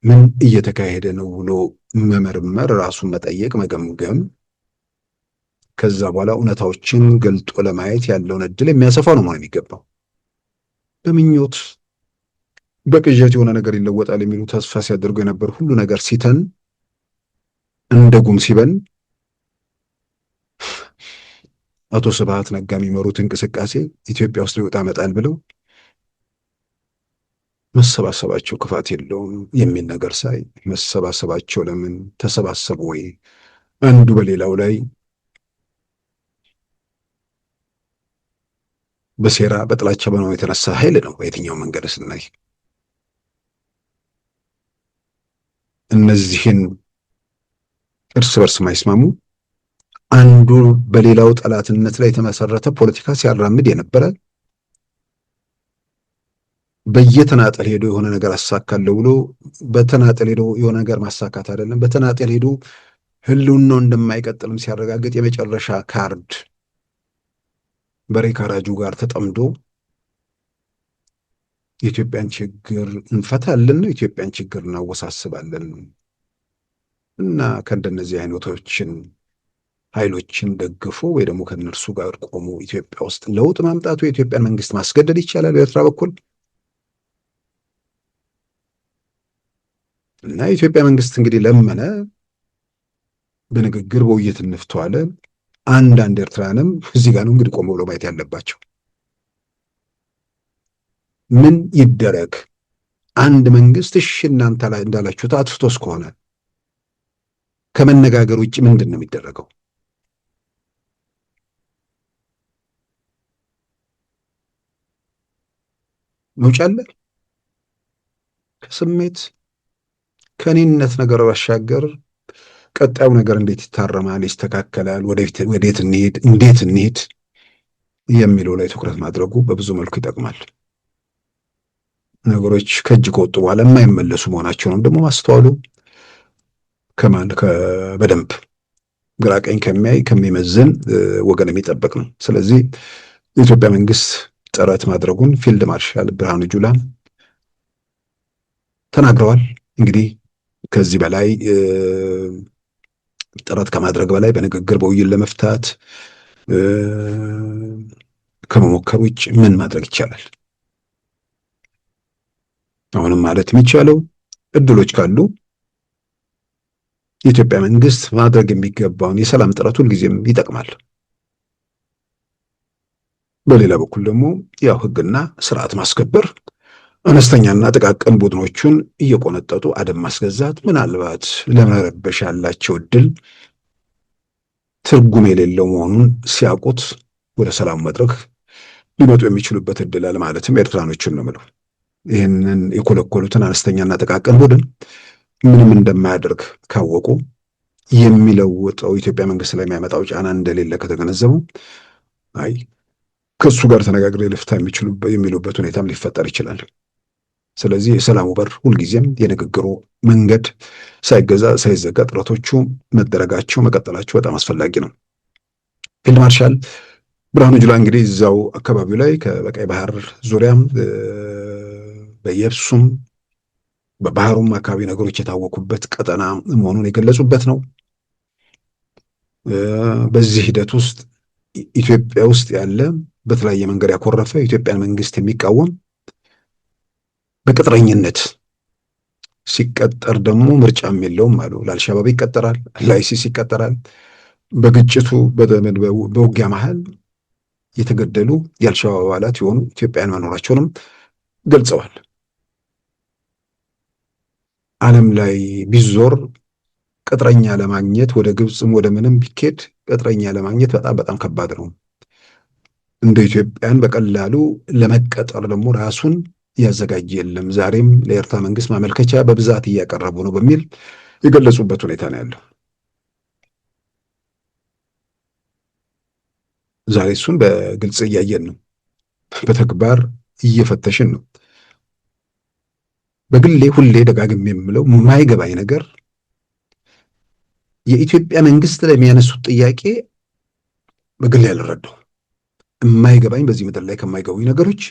Speaker 2: ምን እየተካሄደ ነው ብሎ መመርመር፣ ራሱን መጠየቅ፣ መገምገም፣ ከዛ በኋላ እውነታዎችን ገልጦ ለማየት ያለውን እድል የሚያሰፋው ነው መሆን የሚገባው። በምኞት በቅዠት የሆነ ነገር ይለወጣል የሚሉ ተስፋ ሲያደርጉ የነበር ሁሉ ነገር ሲተን እንደ ጉም ሲበን አቶ ስብሃት ነጋ የሚመሩት እንቅስቃሴ ኢትዮጵያ ውስጥ ሊወጣ መጣል ብለው መሰባሰባቸው ክፋት የለውም የሚል ነገር ሳይ መሰባሰባቸው ለምን ተሰባሰቡ ወይ አንዱ በሌላው ላይ በሴራ በጥላቻ በመሆኑ የተነሳ ኃይል ነው በየትኛው መንገድ ስናይ እነዚህን እርስ በርስ ማይስማሙ አንዱ በሌላው ጠላትነት ላይ የተመሰረተ ፖለቲካ ሲያራምድ የነበረ በየተናጠል ሄዶ የሆነ ነገር አሳካለሁ ብሎ በተናጠል ሄዶ የሆነ ነገር ማሳካት አይደለም፣ በተናጠል ሄዶ ህልውናው እንደማይቀጥልም ሲያረጋግጥ የመጨረሻ ካርድ በሬ ካራጁ ጋር ተጠምዶ የኢትዮጵያን ችግር እንፈታለን ነው፣ የኢትዮጵያን ችግር እናወሳስባለን እና ከእንደነዚህ አይነቶችን ኃይሎችን ደግፎ ወይ ደግሞ ከነርሱ ጋር ቆሞ ኢትዮጵያ ውስጥ ለውጥ ማምጣቱ የኢትዮጵያን መንግስት ማስገደድ ይቻላል በኤርትራ በኩል እና የኢትዮጵያ መንግስት እንግዲህ ለመነ፣ በንግግር በውይይት እንፍተዋለ። አንዳንድ ኤርትራንም እዚህ ጋር ነው እንግዲህ ቆሞ ብሎ ማየት ያለባቸው። ምን ይደረግ? አንድ መንግስት እሺ እናንተ እንዳላችሁት አጥፍቶስ ከሆነ ከመነጋገር ውጭ ምንድን ነው የሚደረገው? መውጫ አለ? ከስሜት ከኔነት ነገር ባሻገር ቀጣዩ ነገር እንዴት ይታረማል፣ ይስተካከላል፣ ወዴት እንሄድ፣ እንዴት እንሄድ የሚለው ላይ ትኩረት ማድረጉ በብዙ መልኩ ይጠቅማል። ነገሮች ከእጅ ከወጡ በኋላ የማይመለሱ መሆናቸውንም ደግሞ ማስተዋሉ በደንብ ግራ ቀኝ ከሚያይ ከሚመዝን ወገን የሚጠበቅ ነው። ስለዚህ የኢትዮጵያ መንግስት ጥረት ማድረጉን ፊልድ ማርሻል ብርሃኑ ጁላ ተናግረዋል። እንግዲህ ከዚህ በላይ ጥረት ከማድረግ በላይ በንግግር በውይይት ለመፍታት ከመሞከር ውጭ ምን ማድረግ ይቻላል? አሁንም ማለት የሚቻለው እድሎች ካሉ የኢትዮጵያ መንግስት ማድረግ የሚገባውን የሰላም ጥረት ሁልጊዜም ይጠቅማል። በሌላ በኩል ደግሞ ያው ህግና ስርዓት ማስከበር፣ አነስተኛና ጥቃቅን ቡድኖቹን እየቆነጠጡ አደም ማስገዛት ምናልባት ለመረበሽ ያላቸው እድል ትርጉም የሌለው መሆኑን ሲያውቁት ወደ ሰላም መድረክ ሊመጡ የሚችሉበት እድል አለ። ማለትም ኤርትራኖችን ነው የምለው። ይህንን የኮለኮሉትን አነስተኛና ጥቃቅን ቡድን ምንም እንደማያደርግ ካወቁ የሚለውጠው ኢትዮጵያ መንግስት ላይ የሚያመጣው ጫና እንደሌለ ከተገነዘቡ አይ ከሱ ጋር ተነጋግረው ልፍታ የሚሉበት ሁኔታም ሊፈጠር ይችላል። ስለዚህ የሰላሙ በር ሁልጊዜም የንግግሩ መንገድ ሳይዘጋ ጥረቶቹ መደረጋቸው መቀጠላቸው በጣም አስፈላጊ ነው። ፊልድ ማርሻል ብርሃኑ ጁላ እንግዲህ እዛው አካባቢው ላይ በቀይ ባህር ዙሪያም በየብሱም በባህሩም አካባቢ ነገሮች የታወቁበት ቀጠና መሆኑን የገለጹበት ነው። በዚህ ሂደት ውስጥ ኢትዮጵያ ውስጥ ያለ በተለያየ መንገድ ያኮረፈ የኢትዮጵያን መንግስት የሚቃወም በቅጥረኝነት ሲቀጠር ደግሞ ምርጫም የለውም አሉ። ለአልሻባብ ይቀጠራል፣ ለአይሲስ ይቀጠራል። በግጭቱ በውጊያ መሃል የተገደሉ የአልሻባብ አባላት የሆኑ ኢትዮጵያውያን መኖራቸውንም ገልጸዋል። ዓለም ላይ ቢዞር ቅጥረኛ ለማግኘት ወደ ግብፅም ወደ ምንም ቢኬድ ቅጥረኛ ለማግኘት በጣም በጣም ከባድ ነው። እንደ ኢትዮጵያን በቀላሉ ለመቀጠር ደግሞ ራሱን ያዘጋጀ የለም። ዛሬም ለኤርትራ መንግስት ማመልከቻ በብዛት እያቀረቡ ነው በሚል የገለጹበት ሁኔታ ነው ያለው። ዛሬ እሱን በግልጽ እያየን ነው፣ በተግባር እየፈተሽን ነው። በግሌ ሁሌ ደጋግሜ የምለው የማይገባኝ ነገር የኢትዮጵያ መንግስት ላይ የሚያነሱት ጥያቄ በግሌ ያልረዳው የማይገባኝ በዚህ ምድር ላይ ከማይገቡኝ ነገሮች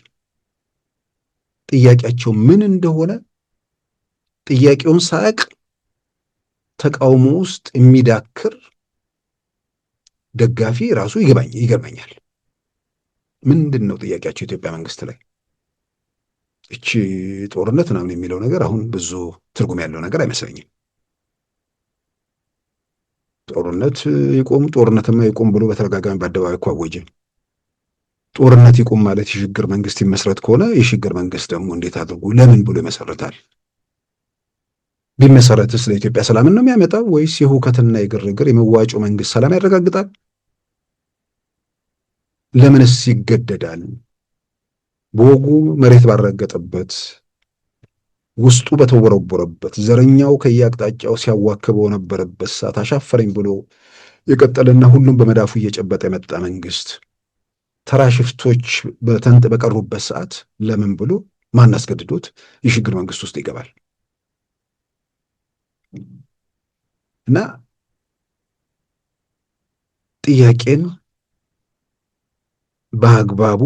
Speaker 2: ጥያቄያቸው ምን እንደሆነ ጥያቄውን ሳያቅ ተቃውሞ ውስጥ የሚዳክር ደጋፊ ራሱ ይገርመኛል። ምንድን ነው ጥያቄያቸው ኢትዮጵያ መንግስት ላይ? እቺ ጦርነት ምናምን የሚለው ነገር አሁን ብዙ ትርጉም ያለው ነገር አይመስለኝም። ጦርነት ይቆም፣ ጦርነትማ ይቆም ብሎ በተደጋጋሚ በአደባባይ እኮ አወጀ። ጦርነት ይቆም ማለት የሽግግር መንግስት ይመስረት ከሆነ የሽግግር መንግስት ደግሞ እንዴት አድርጎ ለምን ብሎ ይመሰረታል? ቢመሰረትስ ለኢትዮጵያ ሰላምን ነው የሚያመጣው ወይስ የሁከትና የግርግር የመዋጮ መንግስት ሰላም ያረጋግጣል? ለምንስ ይገደዳል? በወጉ መሬት ባረገጠበት ውስጡ በተወረወረበት ዘረኛው ከየአቅጣጫው ሲያዋክበው ነበረበት ሰዓት አሻፈረኝ ብሎ የቀጠለና ሁሉም በመዳፉ እየጨበጠ የመጣ መንግስት ተራ ሽፍቶች በቀሩበት ሰዓት ለምን ብሎ ማን አስገድዶት የሽግግር መንግስት ውስጥ ይገባል? እና ጥያቄን በአግባቡ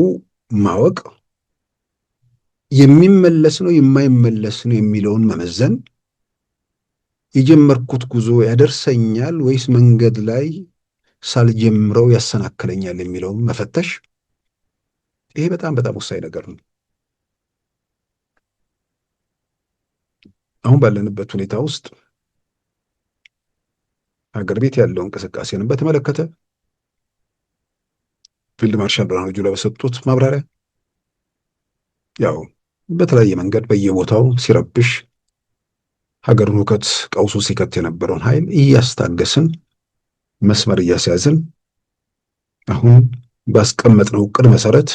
Speaker 2: ማወቅ የሚመለስ ነው የማይመለስ ነው የሚለውን መመዘን፣ የጀመርኩት ጉዞ ያደርሰኛል ወይስ መንገድ ላይ ሳልጀምረው ያሰናክለኛል የሚለውን መፈተሽ፣ ይሄ በጣም በጣም ወሳኝ ነገር ነው። አሁን ባለንበት ሁኔታ ውስጥ ሀገር ቤት ያለው እንቅስቃሴንም በተመለከተ ፊልድ ማርሻል ብርሃኑ ጁላ በሰጡት ማብራሪያ ያው በተለያየ መንገድ በየቦታው ሲረብሽ ሀገርን ሁከት ቀውሱ ሲከት የነበረውን ኃይል እያስታገስን መስመር እያስያዝን አሁን ባስቀመጥነው ዕቅድ መሰረት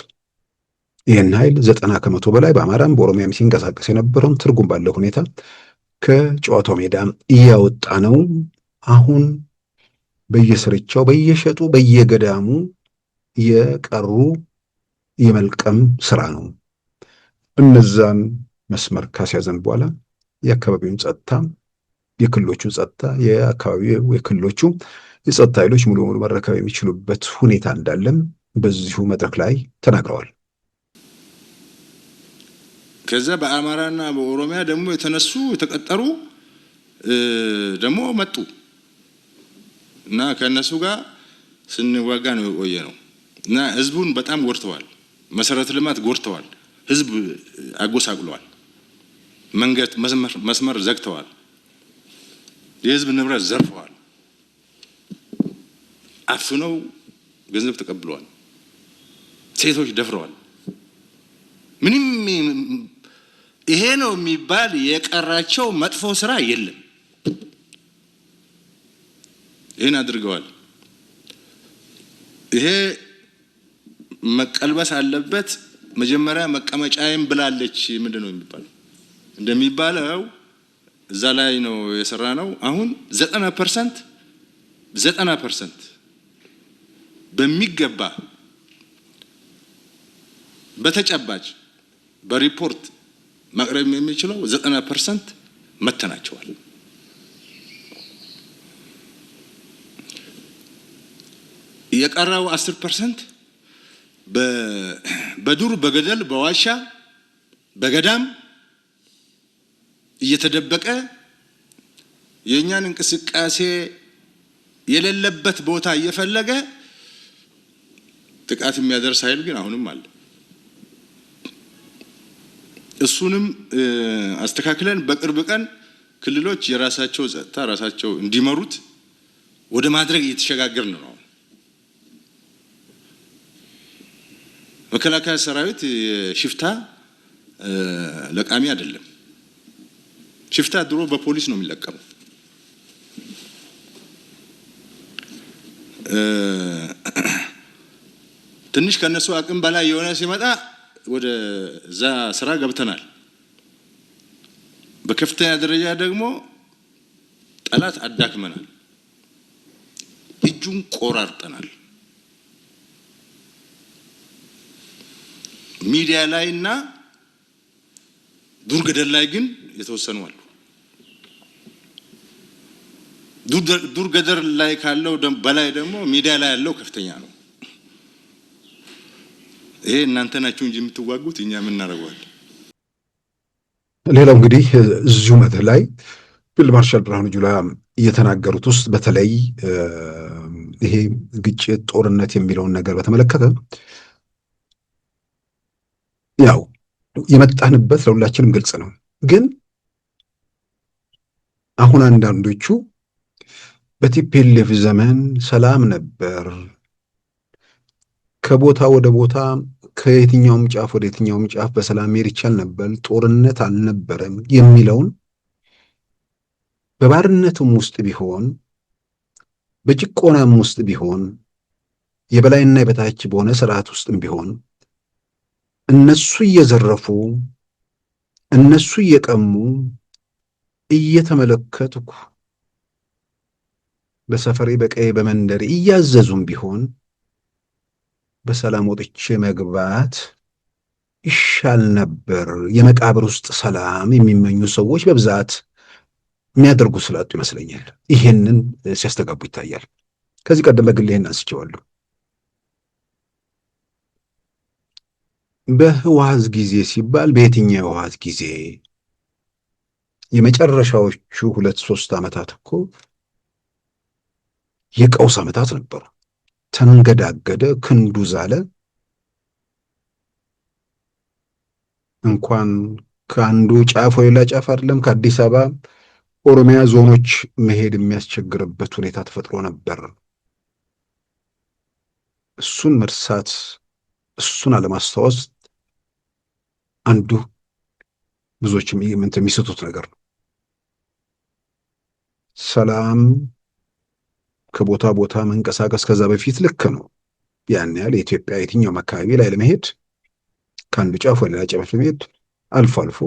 Speaker 2: ይህን ኃይል 90% በላይ በአማራም በኦሮሚያም ሲንቀሳቀስ የነበረውን ትርጉም ባለው ሁኔታ ከጨዋታው ሜዳ እያወጣ ነው። አሁን በየስርቻው በየሸጡ በየገዳሙ የቀሩ የመልቀም ስራ ነው። እነዛን መስመር ካስያዘን በኋላ የአካባቢውን ጸጥታ፣ የክልሎቹን ጸጥታ፣ የአካባቢው የክልሎቹ የጸጥታ ኃይሎች ሙሉ ሙሉ መረከብ የሚችሉበት ሁኔታ እንዳለም በዚሁ መድረክ ላይ ተናግረዋል።
Speaker 3: ከዛ በአማራና በኦሮሚያ ደግሞ የተነሱ የተቀጠሩ ደግሞ መጡ እና ከነሱ ጋር ስንዋጋ ነው የቆየ ነው እና ህዝቡን በጣም ጎርተዋል። መሰረተ ልማት ጎርተዋል። ህዝብ አጎሳቅለዋል። መንገድ መስመር ዘግተዋል። የህዝብ ንብረት ዘርፈዋል። አፍነው ገንዘብ ተቀብለዋል። ሴቶች ደፍረዋል። ምንም ይሄ ነው የሚባል የቀራቸው መጥፎ ስራ የለም። ይሄን አድርገዋል። ይሄ መቀልበስ አለበት። መጀመሪያ መቀመጫዬን ብላለች ምንድነው የሚባለው እንደሚባለው እዛ ላይ ነው የሰራ ነው። አሁን 90% በሚገባ በተጨባጭ በሪፖርት ማቅረብ የሚችለው 90% መተናቸዋል። የቀረው 10% በዱር በገደል በዋሻ በገዳም እየተደበቀ የኛን እንቅስቃሴ የሌለበት ቦታ እየፈለገ ጥቃት የሚያደርስ ኃይል ግን አሁንም አለ። እሱንም አስተካክለን በቅርብ ቀን ክልሎች የራሳቸው ጸጥታ ራሳቸው እንዲመሩት ወደ ማድረግ እየተሸጋገርን ነው። መከላከያ ሰራዊት ሽፍታ ለቃሚ አይደለም። ሽፍታ ድሮ በፖሊስ ነው የሚለቀመው። ትንሽ ከነሱ አቅም በላይ የሆነ ሲመጣ ወደ ዛ ስራ ገብተናል። በከፍተኛ ደረጃ ደግሞ ጠላት አዳክመናል፣ እጁን ቆራርጠናል። ሚዲያ ላይና ዱር ገደል ላይ ግን የተወሰኑ አሉ። ዱር ገደል ላይ ካለው በላይ ደግሞ ሚዲያ ላይ ያለው ከፍተኛ ነው። ይሄ እናንተ ናችሁ እንጂ የምትዋጉት እኛ ምን እናደርገዋለን?
Speaker 2: ሌላው እንግዲህ እዚሁ መድህ ላይ ፊልድ ማርሻል ብርሃኑ ጁላ እየተናገሩት ውስጥ በተለይ ይሄ ግጭት፣ ጦርነት የሚለውን ነገር በተመለከተ ያው የመጣንበት ለሁላችንም ግልጽ ነው። ግን አሁን አንዳንዶቹ በቲፒኤልኤፍ ዘመን ሰላም ነበር፣ ከቦታ ወደ ቦታ ከየትኛውም ጫፍ ወደ የትኛውም ጫፍ በሰላም መሄድ ይቻል ነበር፣ ጦርነት አልነበረም የሚለውን በባርነትም ውስጥ ቢሆን በጭቆናም ውስጥ ቢሆን የበላይና የበታች በሆነ ስርዓት ውስጥም ቢሆን እነሱ እየዘረፉ እነሱ እየቀሙ እየተመለከትኩ በሰፈሬ በቀዬ በመንደር እያዘዙም ቢሆን በሰላም ወጥቼ መግባት ይሻል ነበር። የመቃብር ውስጥ ሰላም የሚመኙ ሰዎች በብዛት የሚያደርጉ ስላጡ ይመስለኛል ይሄንን ሲያስተጋቡ ይታያል። ከዚህ ቀደም በግል ይሄን አንስቼዋለሁ። በህወሓት ጊዜ ሲባል በየትኛው የህወሓት ጊዜ? የመጨረሻዎቹ 2-3 ዓመታት እኮ የቀውስ ዓመታት ነበሩ። ተንገዳገደ፣ ክንዱ ዛለ። እንኳን ከአንዱ ጫፍ ወደ ሌላ ጫፍ አይደለም ከአዲስ አበባ ኦሮሚያ ዞኖች መሄድ የሚያስቸግርበት ሁኔታ ተፈጥሮ ነበር። እሱን መርሳት፣ እሱን አለማስታወስ አንዱ ብዙዎች የሚስቱት ነገር ነው። ሰላም ከቦታ ቦታ መንቀሳቀስ ከዛ በፊት ልክ ነው። ያን ያህል የኢትዮጵያ የትኛውም አካባቢ ላይ ለመሄድ ከአንዱ ጫፍ ወደ ሌላ ጫፍ ለመሄድ አልፎ አልፎ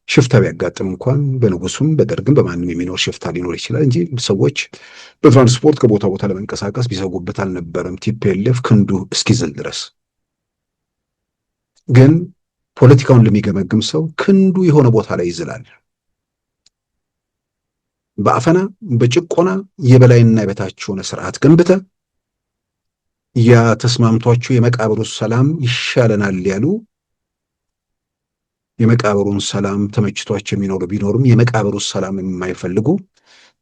Speaker 2: ሽፍታ ቢያጋጥም እንኳን በንጉሱም በደርግም በማንም የሚኖር ሽፍታ ሊኖር ይችላል እንጂ ሰዎች በትራንስፖርት ከቦታ ቦታ ለመንቀሳቀስ ቢሰጉበት አልነበረም። ቲፒኤልኤፍ ክንዱ እስኪዝል ድረስ ግን ፖለቲካውን ለሚገመግም ሰው ክንዱ የሆነ ቦታ ላይ ይዝላል። በአፈና በጭቆና የበላይና የበታች የሆነ ስርዓት ገንብተ ያ ተስማምቷቸው የመቃብሩ ሰላም ይሻለናል ያሉ የመቃብሩን ሰላም ተመችቷቸው የሚኖሩ ቢኖርም የመቃብሩ ሰላም የማይፈልጉ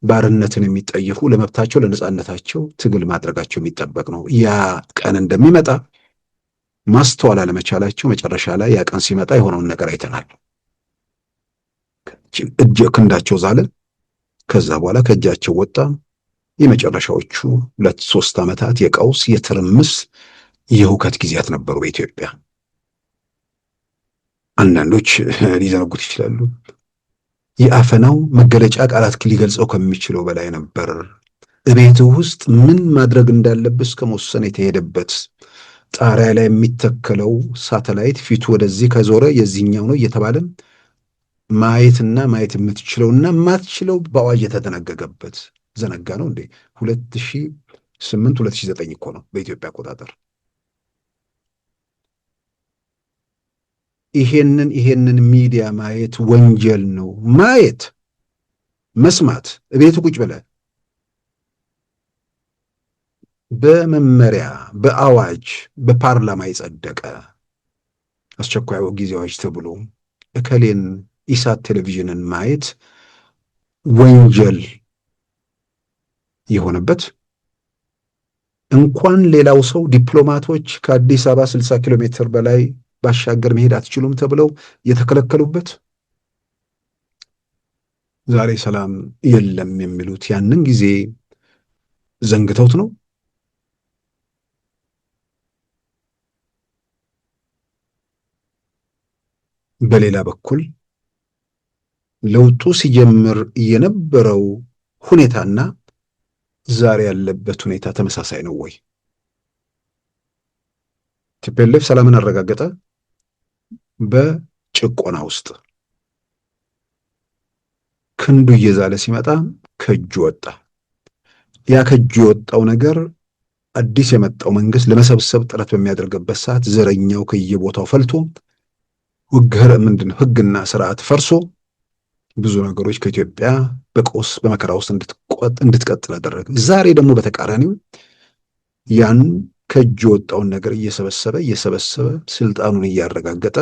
Speaker 2: ባርነትን የሚጠየፉ ለመብታቸው ለነጻነታቸው ትግል ማድረጋቸው የሚጠበቅ ነው። ያ ቀን እንደሚመጣ ማስተዋል አለመቻላቸው መጨረሻ ላይ ያ ቀን ሲመጣ የሆነውን ነገር አይተናል። ክንዳቸው ዛለ። ከዛ በኋላ ከእጃቸው ወጣ። የመጨረሻዎቹ 2-3 ዓመታት የቀውስ የትርምስ የሁከት ጊዜያት ነበሩ በኢትዮጵያ። አንዳንዶች ሊዘነጉት ይችላሉ። የአፈናው መገለጫ ቃላት ሊገልጸው ከሚችለው በላይ ነበር። እቤት ውስጥ ምን ማድረግ እንዳለበት እስከ መወሰን የተሄደበት፣ ጣሪያ ላይ የሚተከለው ሳተላይት ፊቱ ወደዚህ ከዞረ የዚህኛው ነው እየተባለ ማየትና ማየት የምትችለውና የማትችለው በአዋጅ የተደነገገበት ዘነጋ ነው እንዴ? 2008 2009 እኮ ነው በኢትዮጵያ አቆጣጠር። ይሄንን ሚዲያ ማየት ወንጀል ነው። ማየት መስማት፣ ቤቱ ቁጭ ብለህ በመመሪያ በአዋጅ በፓርላማ የጸደቀ አስቸኳይ ጊዜ አዋጅ ተብሎ እከሌን ኢሳት ቴሌቪዥንን ማየት ወንጀል የሆነበት እንኳን ሌላው ሰው ዲፕሎማቶች ከአዲስ አበባ 60 ኪሎ ሜትር በላይ ባሻገር መሄድ አትችሉም ተብለው የተከለከሉበት ዛሬ ሰላም የለም የሚሉት ያንን ጊዜ ዘንግተውት ነው። በሌላ በኩል ለውጡ ሲጀምር የነበረው ሁኔታና ዛሬ ያለበት ሁኔታ ተመሳሳይ ነው ወይ? ቲፒኤልኤፍ ሰላምን አረጋገጠ። በጭቆና ውስጥ ክንዱ እየዛለ ሲመጣ ከእጁ ወጣ። ያ ከእጁ የወጣው ነገር አዲስ የመጣው መንግስት ለመሰብሰብ ጥረት በሚያደርግበት ሰዓት ዘረኛው ከየቦታው ፈልቶ ህግና ስርዓት ፈርሶ ብዙ ነገሮች ከኢትዮጵያ በቀውስ በመከራ ውስጥ እንድትቀጥል አደረገ። ዛሬ ደግሞ በተቃራኒው ያን ከእጅ የወጣውን ነገር እየሰበሰበ ስልጣኑን እያረጋገጠ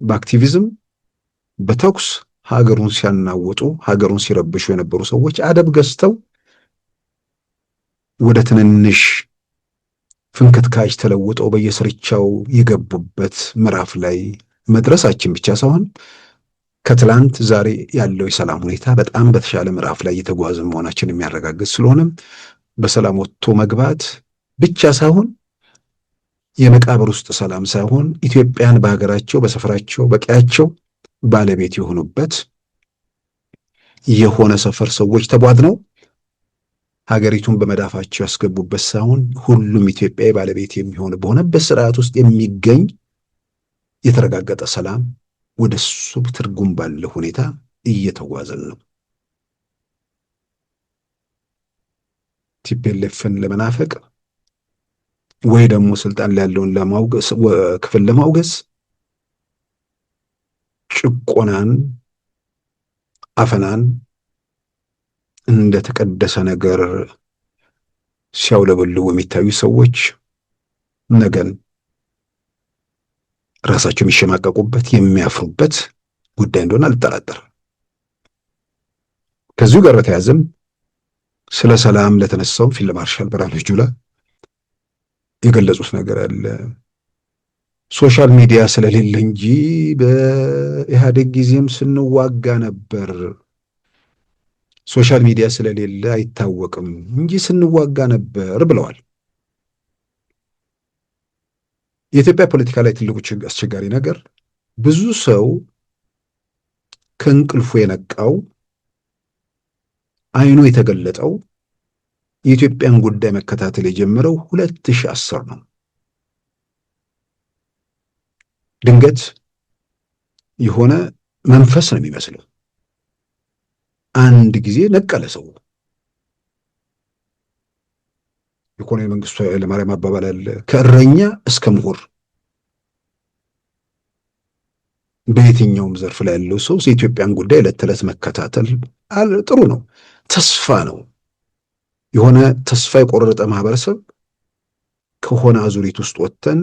Speaker 2: በአክቲቪዝም በተኩስ ሀገሩን ሲያናውጡ ሀገሩን ሲረብሹ የነበሩ ሰዎች አደብ ገዝተው ወደ ትንንሽ ፍንክትካች ተለውጠው በየስርቻው የገቡበት ምዕራፍ ላይ መድረሳችን ብቻ ሳይሆን ከትላንት ዛሬ ያለው የሰላም ሁኔታ በጣም በተሻለ ምዕራፍ ላይ እየተጓዝን መሆናችን የሚያረጋግጥ ስለሆነ በሰላም ወጥቶ መግባት ብቻ ሳይሆን የመቃብር ውስጥ ሰላም ሳይሆን ኢትዮጵያን በሀገራቸው በሰፈራቸው በቀያቸው ባለቤት የሆኑበት የሆነ ሰፈር ሰዎች ተቧድነው ሀገሪቱን በመዳፋቸው ያስገቡበት ሳይሆን ሁሉም ኢትዮጵያዊ ባለቤት የሚሆን በሆነበት ስርዓት ውስጥ የሚገኝ የተረጋገጠ ሰላም ወደሱ ትርጉም ባለው ሁኔታ እየተጓዘን ነው። ቲፒኤልኤፍን ለመናፈቅ ወይ ደግሞ ስልጣን ላይ ያለውን ክፍል ለማውገዝ ጭቆናን፣ አፈናን እንደተቀደሰ ነገር ሲያውለበልቡ የሚታዩ ሰዎች ነገን ራሳቸው የሚሸማቀቁበት የሚያፍሩበት ጉዳይ እንደሆነ አልጠራጠርም። ከዚሁ ጋር በተያያዘም ስለ ሰላም ለተነሳውም ፊልድ ማርሻል ብርሃኑ ጁላ የገለጹት ነገር አለ። ሶሻል ሚዲያ ስለሌለ እንጂ በኢህአዴግ ጊዜም ስንዋጋ ነበር። ሶሻል ሚዲያ ስለሌለ አይታወቅም እንጂ ስንዋጋ ነበር ብለዋል። የኢትዮጵያ ፖለቲካ ላይ ትልቁ አስቸጋሪ ነገር ብዙ ሰው ከእንቅልፉ የነቃው አይኑ የተገለጠው የኢትዮጵያን ጉዳይ መከታተል የጀመረው 2010 ነው። ድንገት የሆነ መንፈስ ነው የሚመስለው። አንድ ጊዜ ነቀለ ሰው። የኮሎኔል መንግስቱ ኃይለማርያም አባባል አለ፣ ከእረኛ እስከ ምሁር በየትኛውም ዘርፍ ላይ ያለው ሰው የኢትዮጵያን ጉዳይ ዕለት ተዕለት መከታተል ጥሩ ነው፣ ተስፋ ነው። የሆነ ተስፋ የቆረጠ ማህበረሰብ ከሆነ አዙሪት ውስጥ ወጥተን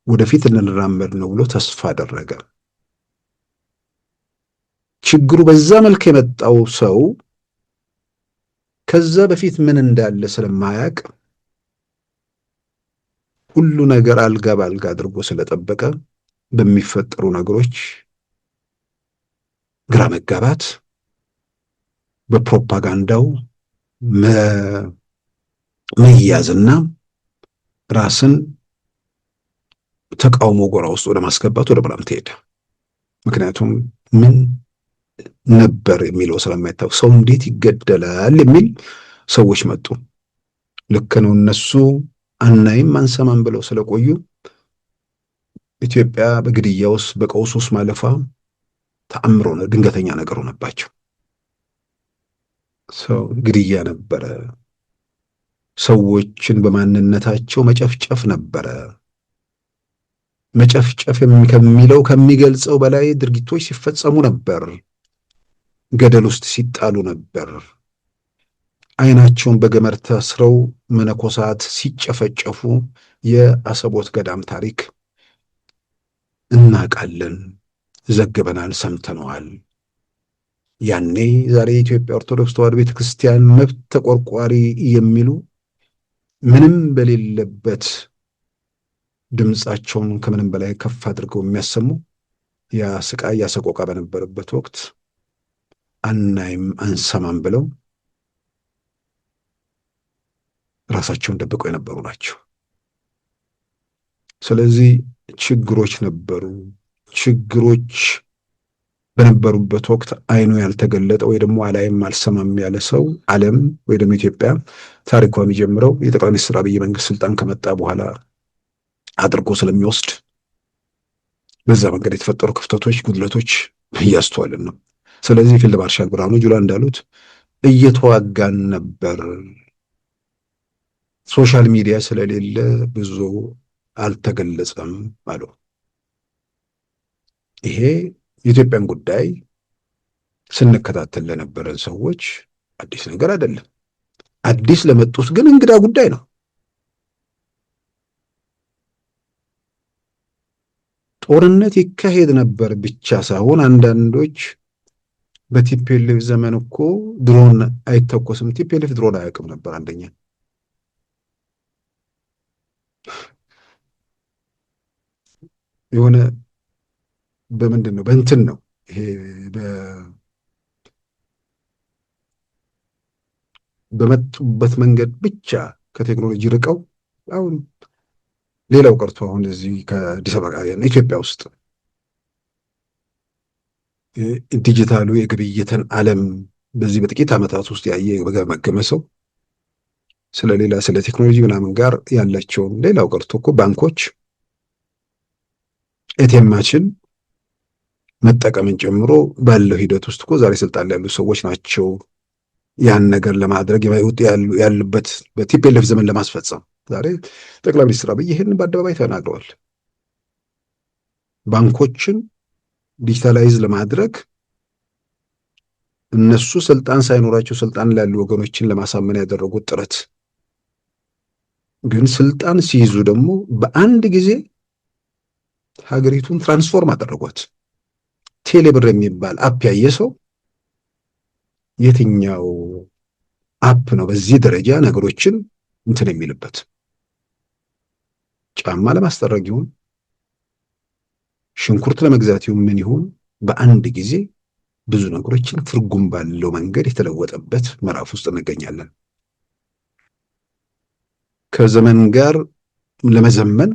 Speaker 2: ወደፊት እንራመድ ነው ብሎ ተስፋ አደረገ። ችግሩ በዛ መልክ የመጣው ሰው ከዛ በፊት ምን እንዳለ ስለማያውቅ ሁሉ ነገር አልጋ ባልጋ አድርጎ ስለጠበቀ በሚፈጠሩ ነገሮች ግራ መጋባት፣ በፕሮፓጋንዳው መያዝና ራስን ተቃውሞ ጎራ ውስጥ ወደ ማስገባት ወደ ብላም ተሄደ። ምክንያቱም ምን ነበር የሚለው ስለማይታወቅ ሰው እንዴት ይገደላል የሚል ሰዎች መጡ። ልክ ነው፣ እነሱ አናይም አንሰማም ብለው ስለቆዩ ኢትዮጵያ በግድያ ውስጥ በቀውስ ውስጥ ማለፏ ተአምሮ ነው፣ ድንገተኛ ነገር ሆነባቸው። ሰው ግድያ ነበረ፣ ሰዎችን በማንነታቸው መጨፍጨፍ ነበረ። መጨፍጨፍ ከሚለው ከሚገልጸው በላይ ድርጊቶች ሲፈጸሙ ነበር። ገደል ውስጥ ሲጣሉ ነበር። አይናቸውን በገመድ ታስረው መነኮሳት ሲጨፈጨፉ የአሰቦት ገዳም ታሪክ እናውቃለን፣ ዘግበናል፣ ሰምተነዋል። ያኔ ዛሬ የኢትዮጵያ ኦርቶዶክስ ተዋሕዶ ቤተክርስቲያን መብት ተቆርቋሪ የሚሉ ምንም በሌለበት ድምፃቸውን ከምንም በላይ ከፍ አድርገው የሚያሰሙ ያ ስቃይ ያ ሰቆቃ በነበረበት ወቅት አናይም አንሰማም ብለው ራሳቸውን ደብቀው የነበሩ ናቸው። ስለዚህ ችግሮች ነበሩ። ችግሮች በነበሩበት ወቅት አይኑ ያልተገለጠ ወይ ደግሞ አላይም አልሰማም ያለ ሰው ዓለም ወይ ደግሞ ኢትዮጵያ ታሪኳ የሚጀምረው የጠቅላይ ሚኒስትር አብይ መንግስት ስልጣን ከመጣ በኋላ አድርጎ ስለሚወስድ በዛ መንገድ የተፈጠሩ ክፍተቶች፣ ጉድለቶች እያስተዋልን ነው። ስለዚህ ፊልድ ማርሻል ብርሃኑ ጁላ እንዳሉት እየተዋጋን ነበር፣ ሶሻል ሚዲያ ስለሌለ ብዙ አልተገለጸም አሉ። ይሄ የኢትዮጵያን ጉዳይ ስንከታተል ለነበረን ሰዎች አዲስ ነገር አይደለም። አዲስ ለመጡት ግን እንግዳ ጉዳይ ነው። ጦርነት ይካሄድ ነበር ብቻ ሳይሆን አንዳንዶች በቲፒኤልኤፍ ዘመን እኮ ድሮን አይተኮስም። ቲፒኤልኤፍ ድሮን አያውቅም ነበር። አንደኛ የሆነ በምንድን ነው በእንትን ነው ይሄ በመጡበት መንገድ ብቻ ከቴክኖሎጂ ርቀው አሁን ሌላው ቀርቶ አሁን እዚህ ከአዲስ አበባ ኢትዮጵያ ውስጥ ዲጂታሉ የግብይትን ዓለም በዚህ በጥቂት ዓመታት ውስጥ ያየ በገመገመ ሰው ስለሌላ ስለ ቴክኖሎጂ ምናምን ጋር ያላቸውን ሌላው ቀርቶ እኮ ባንኮች ኤቲኤም ማሽን መጠቀምን ጨምሮ ባለው ሂደት ውስጥ እኮ ዛሬ ስልጣን ላይ ያሉ ሰዎች ናቸው ያን ነገር ለማድረግ ያሉበት በቲፒኤልኤፍ ዘመን ለማስፈጸም። ዛሬ ጠቅላይ ሚኒስትር አብይ ይህንን በአደባባይ ተናግረዋል። ባንኮችን ዲጂታላይዝ ለማድረግ እነሱ ስልጣን ሳይኖራቸው ስልጣን ላይ ያሉ ወገኖችን ለማሳመን ያደረጉት ጥረት ግን ስልጣን ሲይዙ ደግሞ በአንድ ጊዜ ሀገሪቱን ትራንስፎርም አደረጓት። ቴሌብር የሚባል አፕ ያየ ሰው የትኛው አፕ ነው በዚህ ደረጃ ነገሮችን እንትን የሚልበት? ጫማ ለማስጠረግ ይሁን ሽንኩርት ለመግዛት ይሁን ምን ይሁን በአንድ ጊዜ ብዙ ነገሮችን ትርጉም ባለው መንገድ የተለወጠበት ምዕራፍ ውስጥ እንገኛለን። ከዘመን ጋር ለመዘመን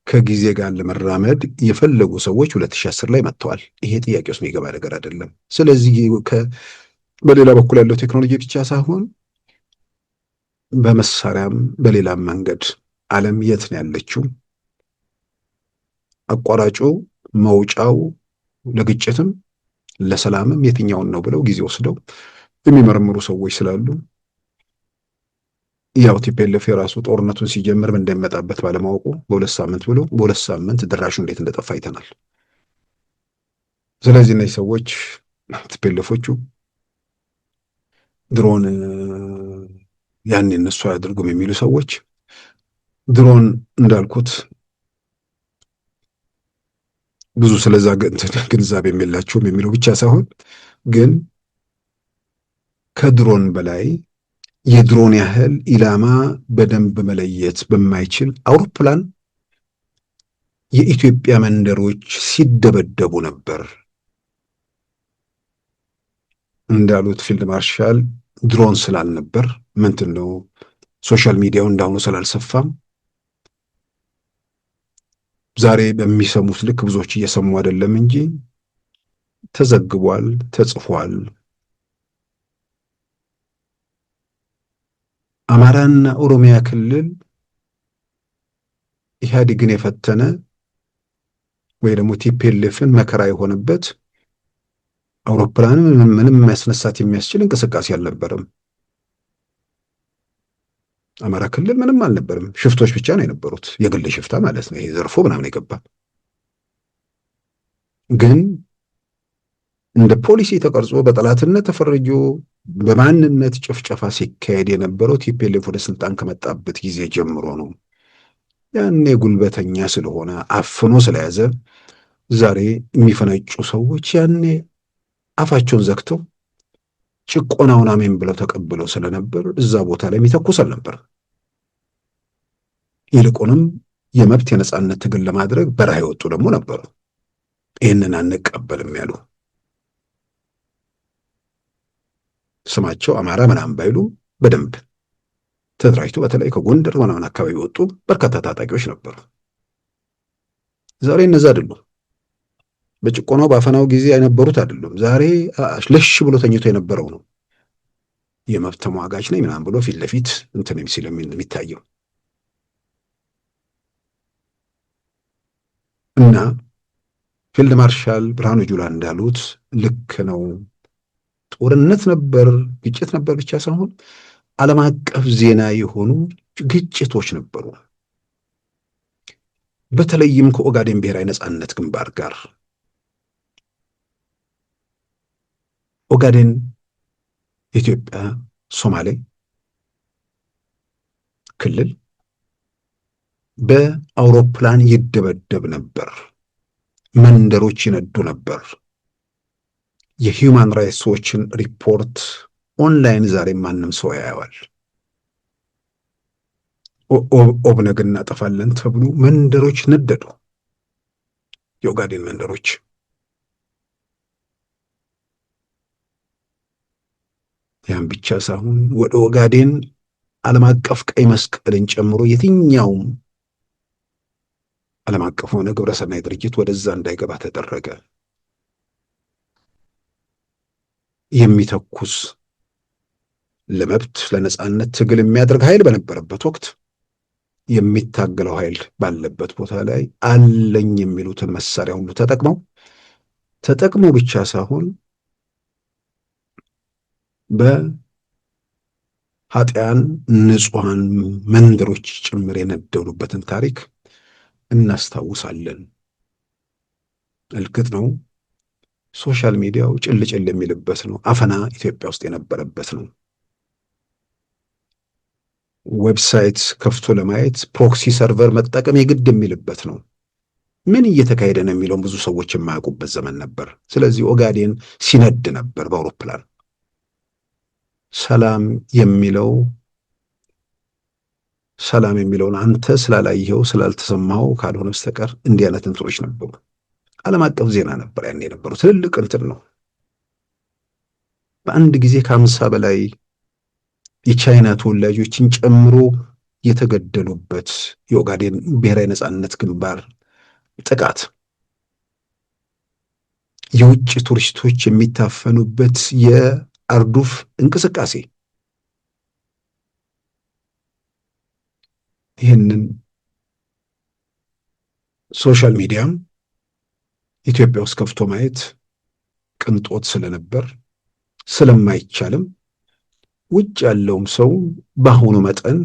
Speaker 2: ከጊዜ ጋር ለመራመድ የፈለጉ ሰዎች 2010 ላይ መጥተዋል። ይሄ ጥያቄ ውስጥ የሚገባ ነገር አይደለም። ስለዚህ በሌላ በኩል ያለው ቴክኖሎጂ ብቻ ሳይሆን በመሳሪያም በሌላም መንገድ ዓለም የት ነው ያለችው? አቋራጩ መውጫው ለግጭትም ለሰላምም የትኛውን ነው ብለው ጊዜ ወስደው የሚመረምሩ ሰዎች ስላሉ ያው ቲፒኤልኤፍ የራሱ ጦርነቱን ሲጀምር ምን እንደሚመጣበት ባለማወቁ በሁለት ሳምንት ድራሹ እንዴት እንደጠፋ አይተናል። ስለዚህ እነዚህ ሰዎች ቲፒኤልኤፎቹ ድሮን ያን እነሱ አያደርጉም የሚሉ ሰዎች ድሮን እንዳልኩት ብዙ ስለዛ ግንዛቤ የላቸውም የሚለው ብቻ ሳይሆን ግን ከድሮን በላይ የድሮን ያህል ኢላማ በደንብ መለየት በማይችል አውሮፕላን የኢትዮጵያ መንደሮች ሲደበደቡ ነበር። እንዳሉት ፊልድ ማርሻል ድሮን ስላልነበር ምንድን ነው ሶሻል ሚዲያው እንዳሁኑ ስላልሰፋም ዛሬ በሚሰሙት ልክ ብዙዎች እየሰሙ አይደለም እንጂ ተዘግቧል፣ ተጽፏል። አማራና ኦሮሚያ ክልል ኢህአዴግን የፈተነ ወይ ደግሞ ቲፒኤልኤፍን መከራ የሆነበት አውሮፕላን ምንም ማስነሳት የሚያስችል እንቅስቃሴ አልነበረም። አማራ ክልል ምንም አልነበረም። ሽፍቶች ብቻ ነው የነበሩት፣ የግል ሽፍታ ማለት ነው። ይሄ ዘርፎ ምናምን የገባ ግን እንደ ፖሊሲ ተቀርጾ በጠላትነት ተፈርጆ በማንነት ጭፍጨፋ ሲካሄድ የነበረው ቲፒኤልኤፍ ወደ ስልጣን ከመጣበት ጊዜ ጀምሮ ነው። ያኔ ጉልበተኛ ስለሆነ አፍኖ ስለያዘ ዛሬ የሚፈነጩ ሰዎች ያኔ አፋቸውን ዘግተው ጭቆናውን አሜን ብለው ተቀብለው ስለነበር እዛ ቦታ ላይ የሚተኩስ አልነበር። ይልቁንም የመብት የነጻነት ትግል ለማድረግ በረሃ የወጡ ደግሞ ነበሩ። ይህንን አንቀበልም ያሉ ስማቸው አማራ ምናምን ባይሉ በደንብ ተደራጅቶ በተለይ ከጎንደር ምናምን አካባቢ የወጡ በርካታ ታጣቂዎች ነበሩ። ዛሬ እነዛ አይደሉም። በጭቆናው በአፈናው ጊዜ የነበሩት አይደሉም። ዛሬ ለሽ ብሎ ተኝቶ የነበረው ነው የመብት ተሟጋች ነኝ ምናምን ብሎ ፊት ለፊት እንትን ሲል የሚታየው እና ፊልድ ማርሻል ብርሃኑ ጁላ እንዳሉት ልክ ነው። ጦርነት ነበር፣ ግጭት ነበር ብቻ ሳይሆን ዓለም አቀፍ ዜና የሆኑ ግጭቶች ነበሩ። በተለይም ከኦጋዴን ብሔራዊ ነጻነት ግንባር ጋር ኦጋዴን ኢትዮጵያ ሶማሌ ክልል በአውሮፕላን ይደበደብ ነበር፣ መንደሮች ይነዱ ነበር። የሂውማን ራይትስ ዎችን ሪፖርት ኦንላይን ዛሬ ማንም ሰው ያየዋል። ኦብነግ እናጠፋለን ተብሎ መንደሮች ነደዱ፣ የኦጋዴን መንደሮች። ያን ብቻ ሳይሆን ወደ ኦጋዴን ዓለም አቀፍ ቀይ መስቀልን ጨምሮ የትኛውም ዓለም አቀፍ ሆነ ግብረሰናይ ድርጅት ወደዛ እንዳይገባ ተደረገ። የሚተኩስ ለመብት ለነጻነት ትግል የሚያደርግ ኃይል በነበረበት ወቅት የሚታገለው ኃይል ባለበት ቦታ ላይ አለኝ የሚሉትን መሳሪያ ሁሉ ተጠቅመው ብቻ ሳይሆን በኃጢያን ንጹሐን መንደሮች ጭምር የነደሉበትን ታሪክ እናስታውሳለን። እልክት ነው። ሶሻል ሚዲያው ጭልጭል የሚልበት ነው። አፈና ኢትዮጵያ ውስጥ የነበረበት ነው። ዌብሳይት ከፍቶ ለማየት ፕሮክሲ ሰርቨር መጠቀም የግድ የሚልበት ነው። ምን እየተካሄደ ነው የሚለውን ብዙ ሰዎች የማያውቁበት ዘመን ነበር። ስለዚህ ኦጋዴን ሲነድ ነበር በአውሮፕላን። ሰላም የሚለውን አንተ ስላላየኸው ስላልተሰማኸው ካልሆነ በስተቀር እንዲህ አይነት እንትኖች ነበሩ። ዓለም አቀፍ ዜና ነበር ያን የነበሩ ትልልቅ እንትን ነው። በአንድ ጊዜ ከ50 በላይ የቻይና ተወላጆችን ጨምሮ የተገደሉበት የኦጋዴን ብሔራዊ ነጻነት ግንባር ጥቃት፣ የውጭ ቱሪስቶች የሚታፈኑበት የአርዱፍ እንቅስቃሴ፣ ይህንን ሶሻል ሚዲያም ኢትዮጵያ ውስጥ ከፍቶ ማየት ቅንጦት ስለነበር ስለማይቻልም ውጭ ያለውም ሰው በአሁኑ መጠን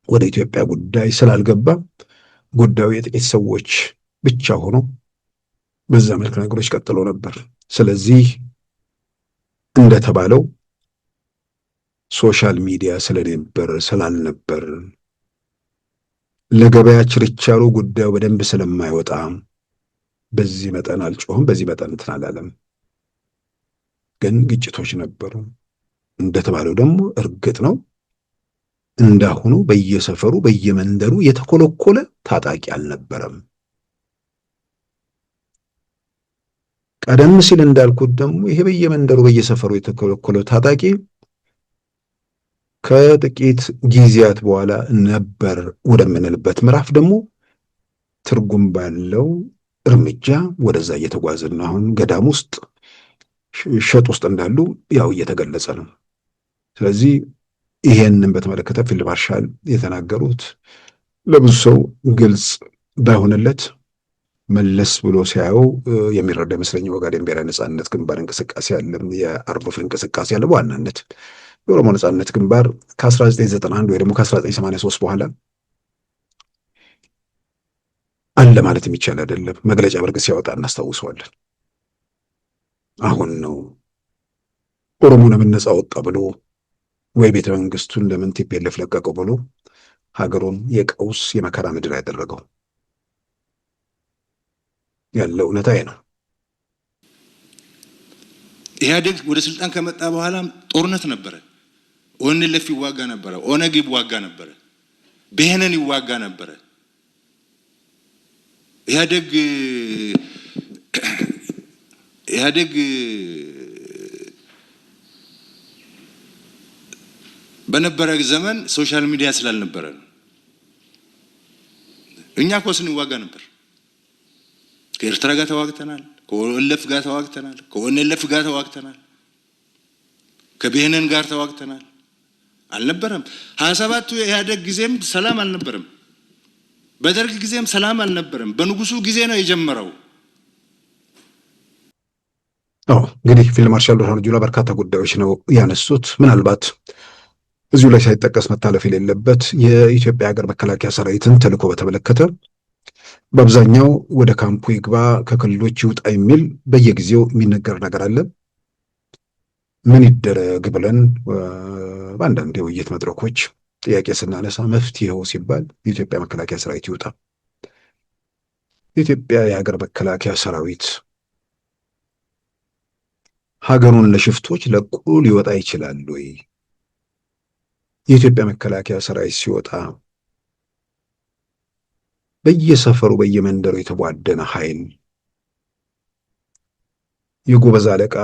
Speaker 2: ወደ ኢትዮጵያ ጉዳይ ስላልገባ ጉዳዩ የጥቂት ሰዎች ብቻ ሆኖ በዛ መልክ ነገሮች ቀጥሎ ነበር። ስለዚህ እንደተባለው ሶሻል ሚዲያ ስላልነበር ለገበያ ችርቻሮ ጉዳዩ በደንብ ስለማይወጣ በዚህ መጠን አልጮህም፣ በዚህ መጠን እንትን አላለም። ግን ግጭቶች ነበሩ። እንደተባለው ደግሞ እርግጥ ነው እንዳሁኑ በየሰፈሩ በየመንደሩ የተኮለኮለ ታጣቂ አልነበረም። ቀደም ሲል እንዳልኩት ደግሞ ይሄ በየመንደሩ በየሰፈሩ የተኮለኮለ ታጣቂ ከጥቂት ጊዜያት በኋላ ነበር ወደምንልበት ምዕራፍ ደግሞ ትርጉም ባለው እርምጃ ወደዛ እየተጓዝን ነው። አሁን ገዳም ውስጥ ሸጥ ውስጥ እንዳሉ ያው እየተገለጸ ነው። ስለዚህ ይሄንን በተመለከተ ፊልድ ማርሻል የተናገሩት ለብዙ ሰው ግልጽ ባይሆንለት መለስ ብሎ ሲያየው የሚረዳ ይመስለኛል። ኦጋዴን ብሔራዊ ነጻነት ግንባር እንቅስቃሴ አለ፣ የአርዱፍ እንቅስቃሴ አለ። በዋናነት የኦሮሞ ነጻነት ግንባር ከ1991 ወይ ደግሞ ከ1983 በኋላ አለ ማለት የሚቻል አይደለም። መግለጫ በርግጥ ሲያወጣ እናስታውሰዋለን። አሁን ነው ኦሮሞ ለምን ነፃ ወጣ ብሎ ወይ ቤተ መንግስቱን ለምን ቲፒኤልኤፍ ለቀቀው ብሎ ሀገሩን የቀውስ የመከራ ምድር ያደረገው ያለው እውነታ ነው።
Speaker 3: ኢህአዴግ ወደ ስልጣን ከመጣ በኋላ ጦርነት ነበረ። ኦነግ ይዋጋ ነበረ፣ ኦነግ ይዋጋ ነበረ፣ ብሄነን ይዋጋ ነበረ። ኢህአዴግ በነበረ ዘመን ሶሻል ሚዲያ ስላልነበረ ነው። እኛ እኮ ስንዋጋ ነበር። ከኤርትራ ጋር ተዋግተናል፣ ከኦኤልኤፍ ጋር ተዋግተናል፣ ከኦኤልኤፍ ጋር ተዋግተናል፣ ከብሄነን ጋር ተዋግተናል። አልነበረም 27ቱ የኢህአዴግ ጊዜም ሰላም አልነበረም። በደርግ ጊዜም ሰላም አልነበረም። በንጉሱ ጊዜ ነው የጀመረው።
Speaker 2: እንግዲህ ፊልድ ማርሻል ብርሃኑ ጁላ በርካታ ጉዳዮች ነው ያነሱት። ምናልባት እዚሁ ላይ ሳይጠቀስ መታለፍ የሌለበት የኢትዮጵያ ሀገር መከላከያ ሰራዊትን ተልዕኮ በተመለከተ በአብዛኛው ወደ ካምፑ ይግባ ከክልሎች ይውጣ የሚል በየጊዜው የሚነገር ነገር አለ። ምን ይደረግ ብለን በአንዳንድ የውይይት መድረኮች ጥያቄ ስናነሳ መፍትሄው ሲባል የኢትዮጵያ መከላከያ ሰራዊት ይውጣ። የኢትዮጵያ የሀገር መከላከያ ሰራዊት ሀገሩን ለሽፍቶች ለቆ ሊወጣ ይችላል ወይ? የኢትዮጵያ መከላከያ ሰራዊት ሲወጣ በየሰፈሩ በየመንደሩ የተቧደነ ኃይል የጎበዝ አለቃ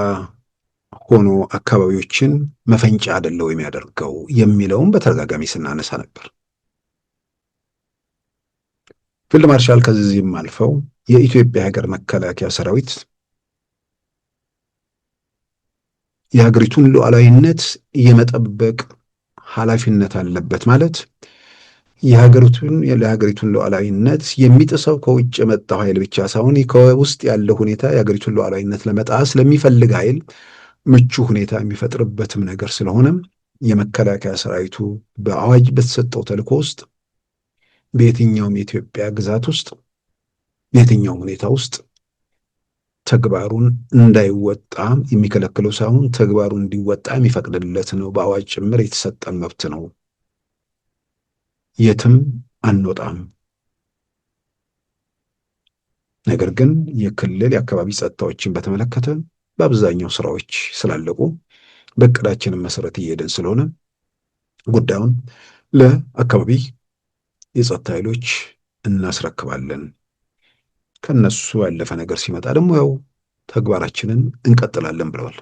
Speaker 2: ሆኖ አካባቢዎችን መፈንጫ አይደለው የሚያደርገው የሚለውን በተደጋጋሚ ስናነሳ ነበር። ፊልድ ማርሻል ከዚህም አልፈው የኢትዮጵያ ሀገር መከላከያ ሰራዊት የሀገሪቱን ሉዓላዊነት የመጠበቅ ኃላፊነት አለበት ማለት የሀገሪቱን ሉዓላዊነት የሚጥሰው ከውጭ የመጣው ኃይል ብቻ ሳይሆን ከውስጥ ያለው ሁኔታ የሀገሪቱን ሉዓላዊነት ለመጣስ ለሚፈልግ ኃይል ምቹ ሁኔታ የሚፈጥርበትም ነገር ስለሆነም የመከላከያ ሰራዊቱ በአዋጅ በተሰጠው ተልዕኮ ውስጥ በየትኛውም የኢትዮጵያ ግዛት ውስጥ በየትኛውም ሁኔታ ውስጥ ተግባሩን እንዳይወጣ የሚከለክለው ሳይሆን ተግባሩን እንዲወጣ የሚፈቅድለት ነው። በአዋጅ ጭምር የተሰጠን መብት ነው። የትም አንወጣም። ነገር ግን የክልል የአካባቢ ጸጥታዎችን በተመለከተ በአብዛኛው ስራዎች ስላለቁ በእቅዳችንም መሰረት እየሄድን ስለሆነ ጉዳዩን ለአካባቢ የጸጥታ ኃይሎች እናስረክባለን። ከነሱ ያለፈ ነገር ሲመጣ ደግሞ ያው ተግባራችንን እንቀጥላለን ብለዋል።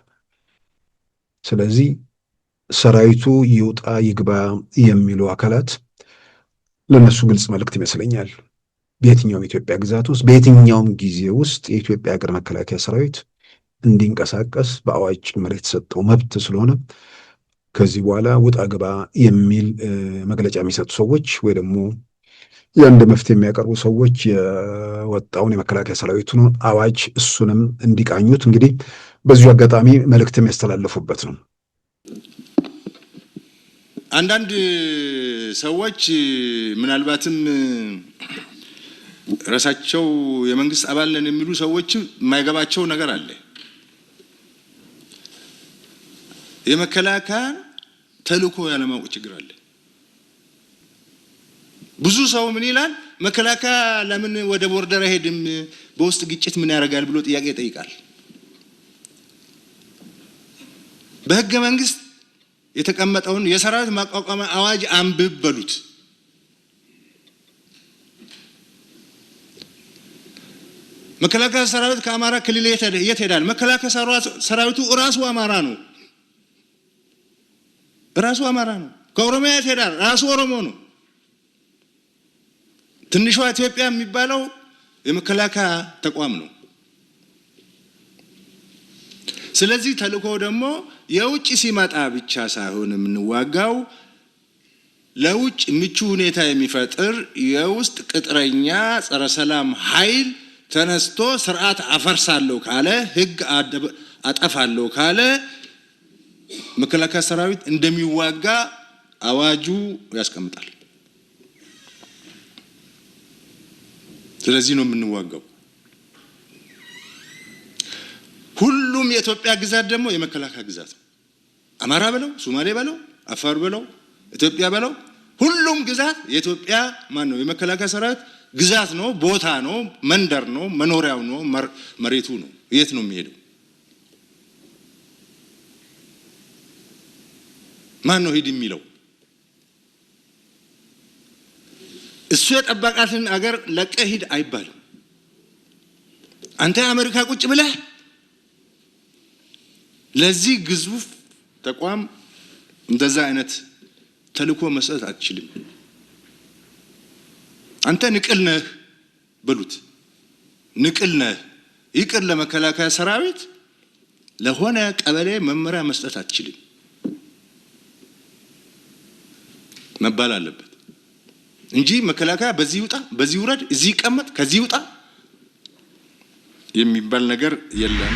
Speaker 2: ስለዚህ ሰራዊቱ ይውጣ ይግባ የሚሉ አካላት ለነሱ ግልጽ መልእክት ይመስለኛል። በየትኛውም የኢትዮጵያ ግዛት ውስጥ በየትኛውም ጊዜ ውስጥ የኢትዮጵያ ሀገር መከላከያ ሰራዊት እንዲንቀሳቀስ በአዋጅ ጭምር የተሰጠው መብት ስለሆነ ከዚህ በኋላ ውጣ ግባ የሚል መግለጫ የሚሰጡ ሰዎች ወይ ደግሞ የአንድ መፍትሄ የሚያቀርቡ ሰዎች የወጣውን የመከላከያ ሰራዊቱን አዋጅ እሱንም እንዲቃኙት እንግዲህ በዚሁ አጋጣሚ መልእክት የሚያስተላልፉበት ነው።
Speaker 3: አንዳንድ ሰዎች ምናልባትም ራሳቸው የመንግስት አባል ነን የሚሉ ሰዎች የማይገባቸው ነገር አለ። የመከላከያ ተልዕኮ ያለማወቅ ችግር አለ። ብዙ ሰው ምን ይላል? መከላከያ ለምን ወደ ቦርደር አይሄድም? በውስጥ ግጭት ምን ያደርጋል ብሎ ጥያቄ ይጠይቃል። በህገ መንግስት የተቀመጠውን የሰራዊት ማቋቋሚያ አዋጅ አንብብ በሉት። መከላከያ ሰራዊት ከአማራ ክልል የት ሄዳል? መከላከያ ሰራዊቱ ራሱ አማራ ነው። ራሱ አማራ ነው። ከኦሮሚያ የት ሄዳል? ራሱ ኦሮሞ ነው። ትንሿ ኢትዮጵያ የሚባለው የመከላከያ ተቋም ነው። ስለዚህ ተልዕኮ ደግሞ የውጭ ሲመጣ ብቻ ሳይሆን የምንዋጋው ለውጭ ምቹ ሁኔታ የሚፈጥር የውስጥ ቅጥረኛ ጸረ ሰላም ኃይል ተነስቶ ስርዓት አፈርሳለሁ ካለ፣ ህግ አጠፋለሁ ካለ መከላከያ ሰራዊት እንደሚዋጋ አዋጁ ያስቀምጣል። ስለዚህ ነው የምንዋጋው። ሁሉም የኢትዮጵያ ግዛት ደግሞ የመከላከያ ግዛት ነው። አማራ በለው ሶማሌ በለው አፋር በለው ኢትዮጵያ በለው ሁሉም ግዛት የኢትዮጵያ ማን ነው የመከላከያ ሰራዊት ግዛት ነው፣ ቦታ ነው፣ መንደር ነው፣ መኖሪያው ነው፣ መሬቱ ነው። የት ነው የሚሄደው? ማን ነው ሂድ የሚለው? እሱ የጠበቃትን አገር ለቀህ ሂድ አይባልም። አንተ አሜሪካ ቁጭ ብለህ ለዚህ ግዙፍ ተቋም እንደዛ አይነት ተልእኮ መስጠት አትችልም። አንተ ንቅል ነህ በሉት፣ ንቅል ነህ። ይቅር ለመከላከያ ሰራዊት ለሆነ ቀበሌ መመሪያ መስጠት አትችልም መባል አለበት እንጂ መከላከያ በዚህ ውጣ፣ በዚህ ውረድ፣ እዚህ ይቀመጥ፣ ከዚህ ውጣ የሚባል ነገር የለም።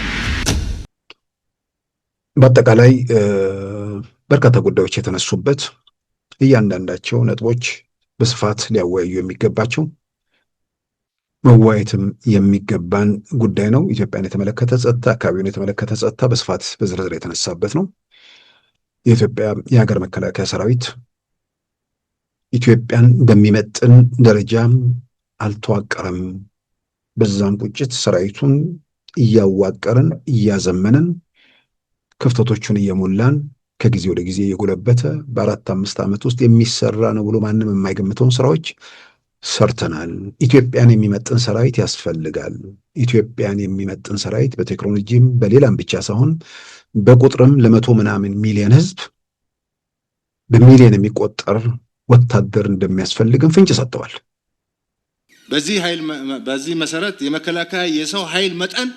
Speaker 2: በአጠቃላይ በርካታ ጉዳዮች የተነሱበት እያንዳንዳቸው ነጥቦች በስፋት ሊያወያዩ የሚገባቸው መዋየትም የሚገባን ጉዳይ ነው። ኢትዮጵያን የተመለከተ ጸጥታ፣ አካባቢውን የተመለከተ ጸጥታ በስፋት በዝርዝር የተነሳበት ነው። የኢትዮጵያ የሀገር መከላከያ ሰራዊት ኢትዮጵያን በሚመጥን ደረጃም አልተዋቀረም። በዛም ቁጭት ሰራዊቱን እያዋቀርን እያዘመንን ክፍተቶቹን እየሞላን ከጊዜ ወደ ጊዜ የጎለበተ በ4-5 ዓመት ውስጥ የሚሰራ ነው ብሎ ማንም የማይገምተውን ስራዎች ሰርተናል። ኢትዮጵያን የሚመጥን ሰራዊት ያስፈልጋል። ኢትዮጵያን የሚመጥን ሰራዊት በቴክኖሎጂም በሌላም ብቻ ሳይሆን በቁጥርም ለመቶ ምናምን ሚሊዮን ህዝብ በሚሊዮን የሚቆጠር ወታደር እንደሚያስፈልግን ፍንጭ ሰጥተዋል።
Speaker 3: በዚህ መሰረት የመከላከያ የሰው ኃይል መጠን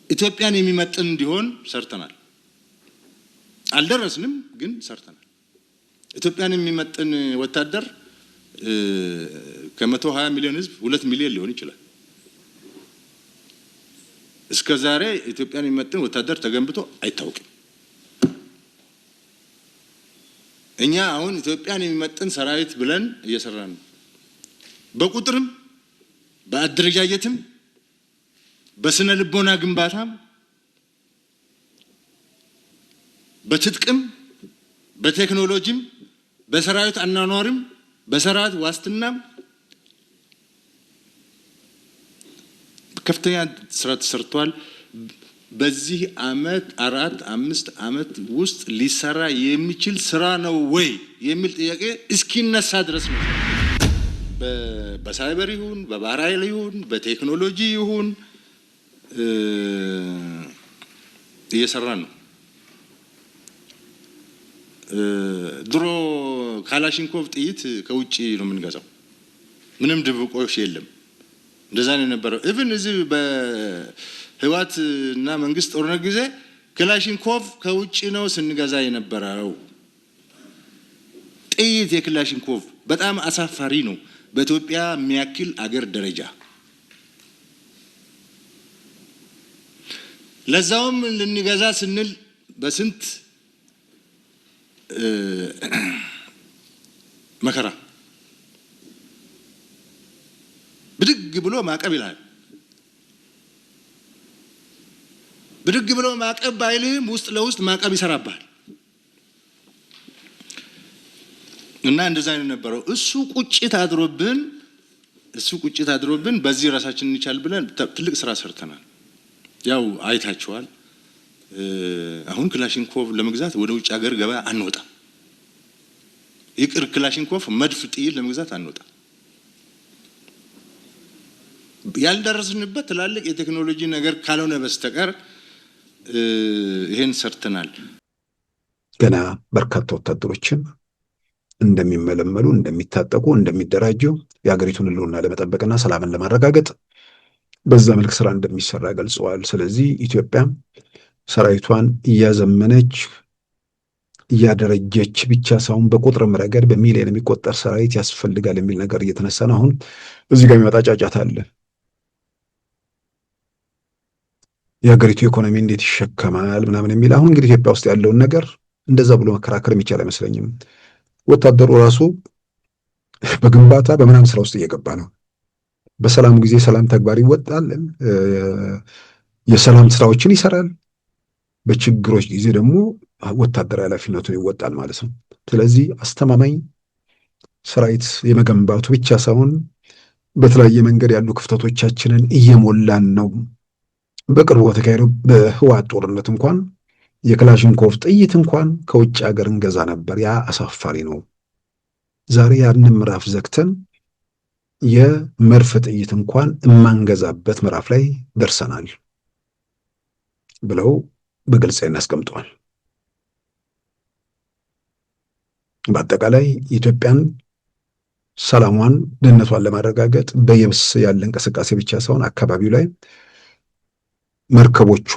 Speaker 3: ኢትዮጵያን የሚመጥን እንዲሆን ሰርተናል። አልደረስንም፣ ግን ሰርተናል። ኢትዮጵያን የሚመጥን ወታደር ከ120 ሚሊዮን ህዝብ 2 ሚሊዮን ሊሆን ይችላል። እስከ ዛሬ ኢትዮጵያን የሚመጥን ወታደር ተገንብቶ አይታወቅም። እኛ አሁን ኢትዮጵያን የሚመጥን ሰራዊት ብለን እየሰራን ነው። በቁጥርም በአደረጃጀትም በስነ ልቦና ግንባታም በትጥቅም በቴክኖሎጂም በሰራዊት አኗኗርም በሰራዊት ዋስትናም ከፍተኛ ስራ ተሰርቷል። በዚህ አመት 4-5 አመት ውስጥ ሊሰራ የሚችል ስራ ነው ወይ የሚል ጥያቄ እስኪነሳ ድረስ ነው። በሳይበር ይሁን በባህር ኃይል ይሁን በቴክኖሎጂ ይሁን እየሰራን ነው። ድሮ ካላሽንኮቭ ጥይት ከውጪ ነው የምንገዛው። ምንም ድብቆሽ የለም። እንደዛ ነው የነበረው። ኢቭን እዚህ በህዋት እና መንግስት ጦርነት ጊዜ ክላሽንኮቭ ከውጪ ነው ስንገዛ የነበረው። ጥይት የክላሽንኮቭ በጣም አሳፋሪ ነው በኢትዮጵያ የሚያክል አገር ደረጃ። ለዛውም ልንገዛ ስንል በስንት መከራ ብድግ ብሎ ማዕቀብ ይላል። ብድግ ብሎ ማዕቀብ ባይልህም ውስጥ ለውስጥ ማዕቀብ ይሰራባል። እና እንደዛ ነው የነበረው። እሱ ቁጭት አድሮብን በዚህ ራሳችንን እንቻል ብለን ትልቅ ስራ ሰርተናል። ያው አይታችኋል። አሁን ክላሽንኮቭ ለመግዛት ወደ ውጭ ሀገር ገበያ አንወጣ። ይቅር ክላሽንኮቭ መድፍ ጥይት ለመግዛት አንወጣ። ያልደረስንበት ትላልቅ የቴክኖሎጂ ነገር ካልሆነ በስተቀር ይሄን ሰርተናል።
Speaker 2: ገና በርካታ ወታደሮችን እንደሚመለመሉ፣ እንደሚታጠቁ፣ እንደሚደራጁ የሀገሪቱን ሕልውና ለመጠበቅና ሰላምን ለማረጋገጥ በዛ መልክ ስራ እንደሚሰራ ገልጸዋል። ስለዚህ ኢትዮጵያ ሰራዊቷን እያዘመነች እያደረጀች ብቻ ሳይሆን በቁጥርም ረገድ በሚሊዮን የሚቆጠር ሰራዊት ያስፈልጋል የሚል ነገር እየተነሳ ነው። አሁን እዚህ ጋር የሚመጣ ጫጫታ አለ። የሀገሪቱ ኢኮኖሚ እንዴት ይሸከማል ምናምን የሚል አሁን እንግዲህ ኢትዮጵያ ውስጥ ያለውን ነገር እንደዛ ብሎ መከራከር የሚቻል አይመስለኝም። ወታደሩ ራሱ በግንባታ በምናምን ስራ ውስጥ እየገባ ነው። በሰላም ጊዜ ሰላም ተግባር ይወጣል፣ የሰላም ስራዎችን ይሰራል። በችግሮች ጊዜ ደግሞ ወታደራዊ ኃላፊነቱን ይወጣል ማለት ነው። ስለዚህ አስተማማኝ ሰራዊት የመገንባቱ ብቻ ሳይሆን በተለያየ መንገድ ያሉ ክፍተቶቻችንን እየሞላን ነው። በቅርቡ በተካሄደው በህወሓት ጦርነት እንኳን የክላሽንኮቭ ጥይት እንኳን ከውጭ ሀገር እንገዛ ነበር። ያ አሳፋሪ ነው። ዛሬ ያንን ምዕራፍ ዘግተን የመድፍ ጥይት እንኳን የማንገዛበት ምዕራፍ ላይ ደርሰናል ብለው በግልጽ ያስቀምጠዋል። በአጠቃላይ ኢትዮጵያን ሰላሟን፣ ደህንነቷን ለማረጋገጥ በየብስ ያለ እንቅስቃሴ ብቻ ሳይሆን አካባቢው ላይ መርከቦቿ፣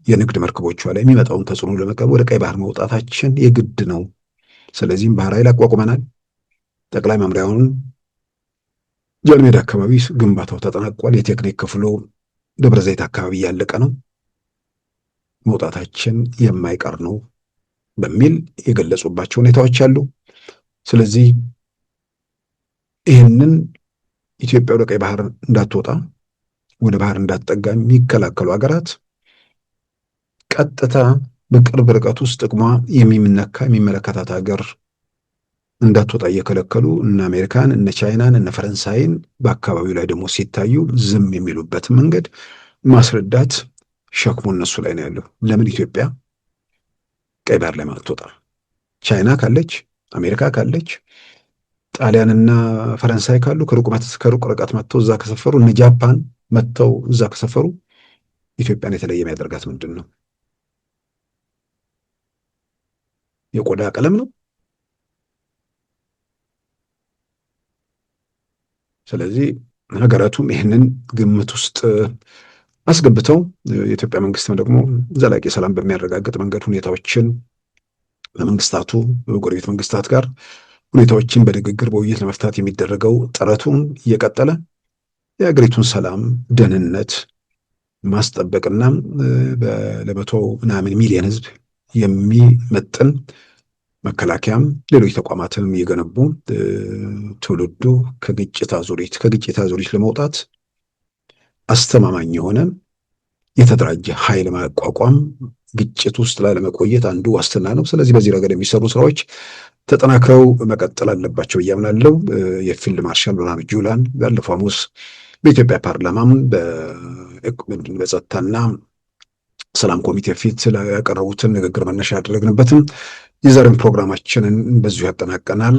Speaker 2: የንግድ መርከቦቿ ላይ የሚመጣውን ተጽዕኖ ለመቀበል ወደ ቀይ ባህር መውጣታችን የግድ ነው። ስለዚህም ባህር ኃይል አቋቁመናል። ጠቅላይ መምሪያውን ጃንሜዳ አካባቢ ግንባታው ተጠናቋል። የቴክኒክ ክፍሉ ደብረ ዘይት አካባቢ ያለቀ ነው። መውጣታችን የማይቀር ነው በሚል የገለጹባቸው ሁኔታዎች አሉ። ስለዚህ ይህንን ኢትዮጵያ ወደ ቀይ ባህር እንዳትወጣ፣ ወደ ባህር እንዳትጠጋ የሚከላከሉ ሀገራት ቀጥታ በቅርብ ርቀት ውስጥ ጥቅሟ የሚነካ የሚመለከታት ሀገር እንዳትወጣ እየከለከሉ እነ አሜሪካን፣ እነ ቻይናን፣ እነ ፈረንሳይን በአካባቢው ላይ ደግሞ ሲታዩ ዝም የሚሉበትን መንገድ ማስረዳት ሸክሙ እነሱ ላይ ነው ያለው። ለምን ኢትዮጵያ ቀይ ባህር ላይ ማትወጣ? ቻይና ካለች፣ አሜሪካ ካለች፣ ጣሊያንና ፈረንሳይ ካሉ ከሩቅ ርቀት መጥተው እዛ ከሰፈሩ፣ እነ ጃፓን መጥተው እዛ ከሰፈሩ ኢትዮጵያን የተለየ የሚያደርጋት ምንድን ነው? የቆዳ ቀለም ነው? ስለዚህ ሀገራቱም ይህንን ግምት ውስጥ አስገብተው የኢትዮጵያ መንግስትም ደግሞ ዘላቂ ሰላም በሚያረጋግጥ መንገድ ሁኔታዎችን በመንግስታቱ በጎረቤት መንግስታት ጋር ሁኔታዎችን በንግግር በውይይት ለመፍታት የሚደረገው ጥረቱን እየቀጠለ የሀገሪቱን ሰላም ደህንነት ማስጠበቅና ለመቶ ምናምን ሚሊዮን ህዝብ የሚመጥን መከላከያም ሌሎች ተቋማትንም እየገነቡ ትውልዱ ከግጭት አዙሪት ለመውጣት አስተማማኝ የሆነ የተደራጀ ኃይል ማቋቋም ግጭት ውስጥ ላለመቆየት አንዱ ዋስትና ነው። ስለዚህ በዚህ ረገድ የሚሰሩ ስራዎች ተጠናክረው መቀጠል አለባቸው እያምናለሁ። የፊልድ ማርሻል ብርሃኑ ጁላን ባለፈው ሐሙስ በኢትዮጵያ ፓርላማም በጸጥታና ሰላም ኮሚቴ ፊት ያቀረቡትን ንግግር መነሻ ያደረግንበትም የዛሬን ፕሮግራማችንን በዚሁ ያጠናቀናል።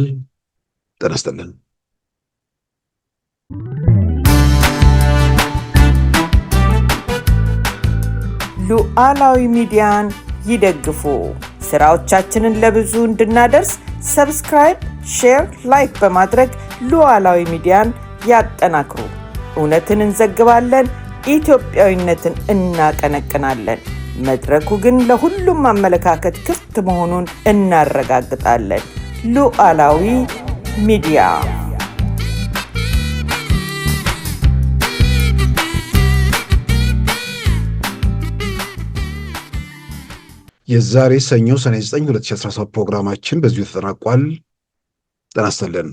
Speaker 2: ጤና ይስጥልን።
Speaker 5: ሉዓላዊ ሚዲያን ይደግፉ። ስራዎቻችንን ለብዙ እንድናደርስ ሰብስክራይብ፣ ሼር፣ ላይክ በማድረግ ሉዓላዊ ሚዲያን ያጠናክሩ። እውነትን እንዘግባለን፣ ኢትዮጵያዊነትን እናቀነቅናለን። መድረኩ ግን ለሁሉም አመለካከት ክፍት መሆኑን እናረጋግጣለን። ሉዓላዊ ሚዲያ
Speaker 2: የዛሬ ሰኞ ሰኔ 9 2017 ፕሮግራማችን በዚሁ ተጠናቋል። ጤና ይስጥልን።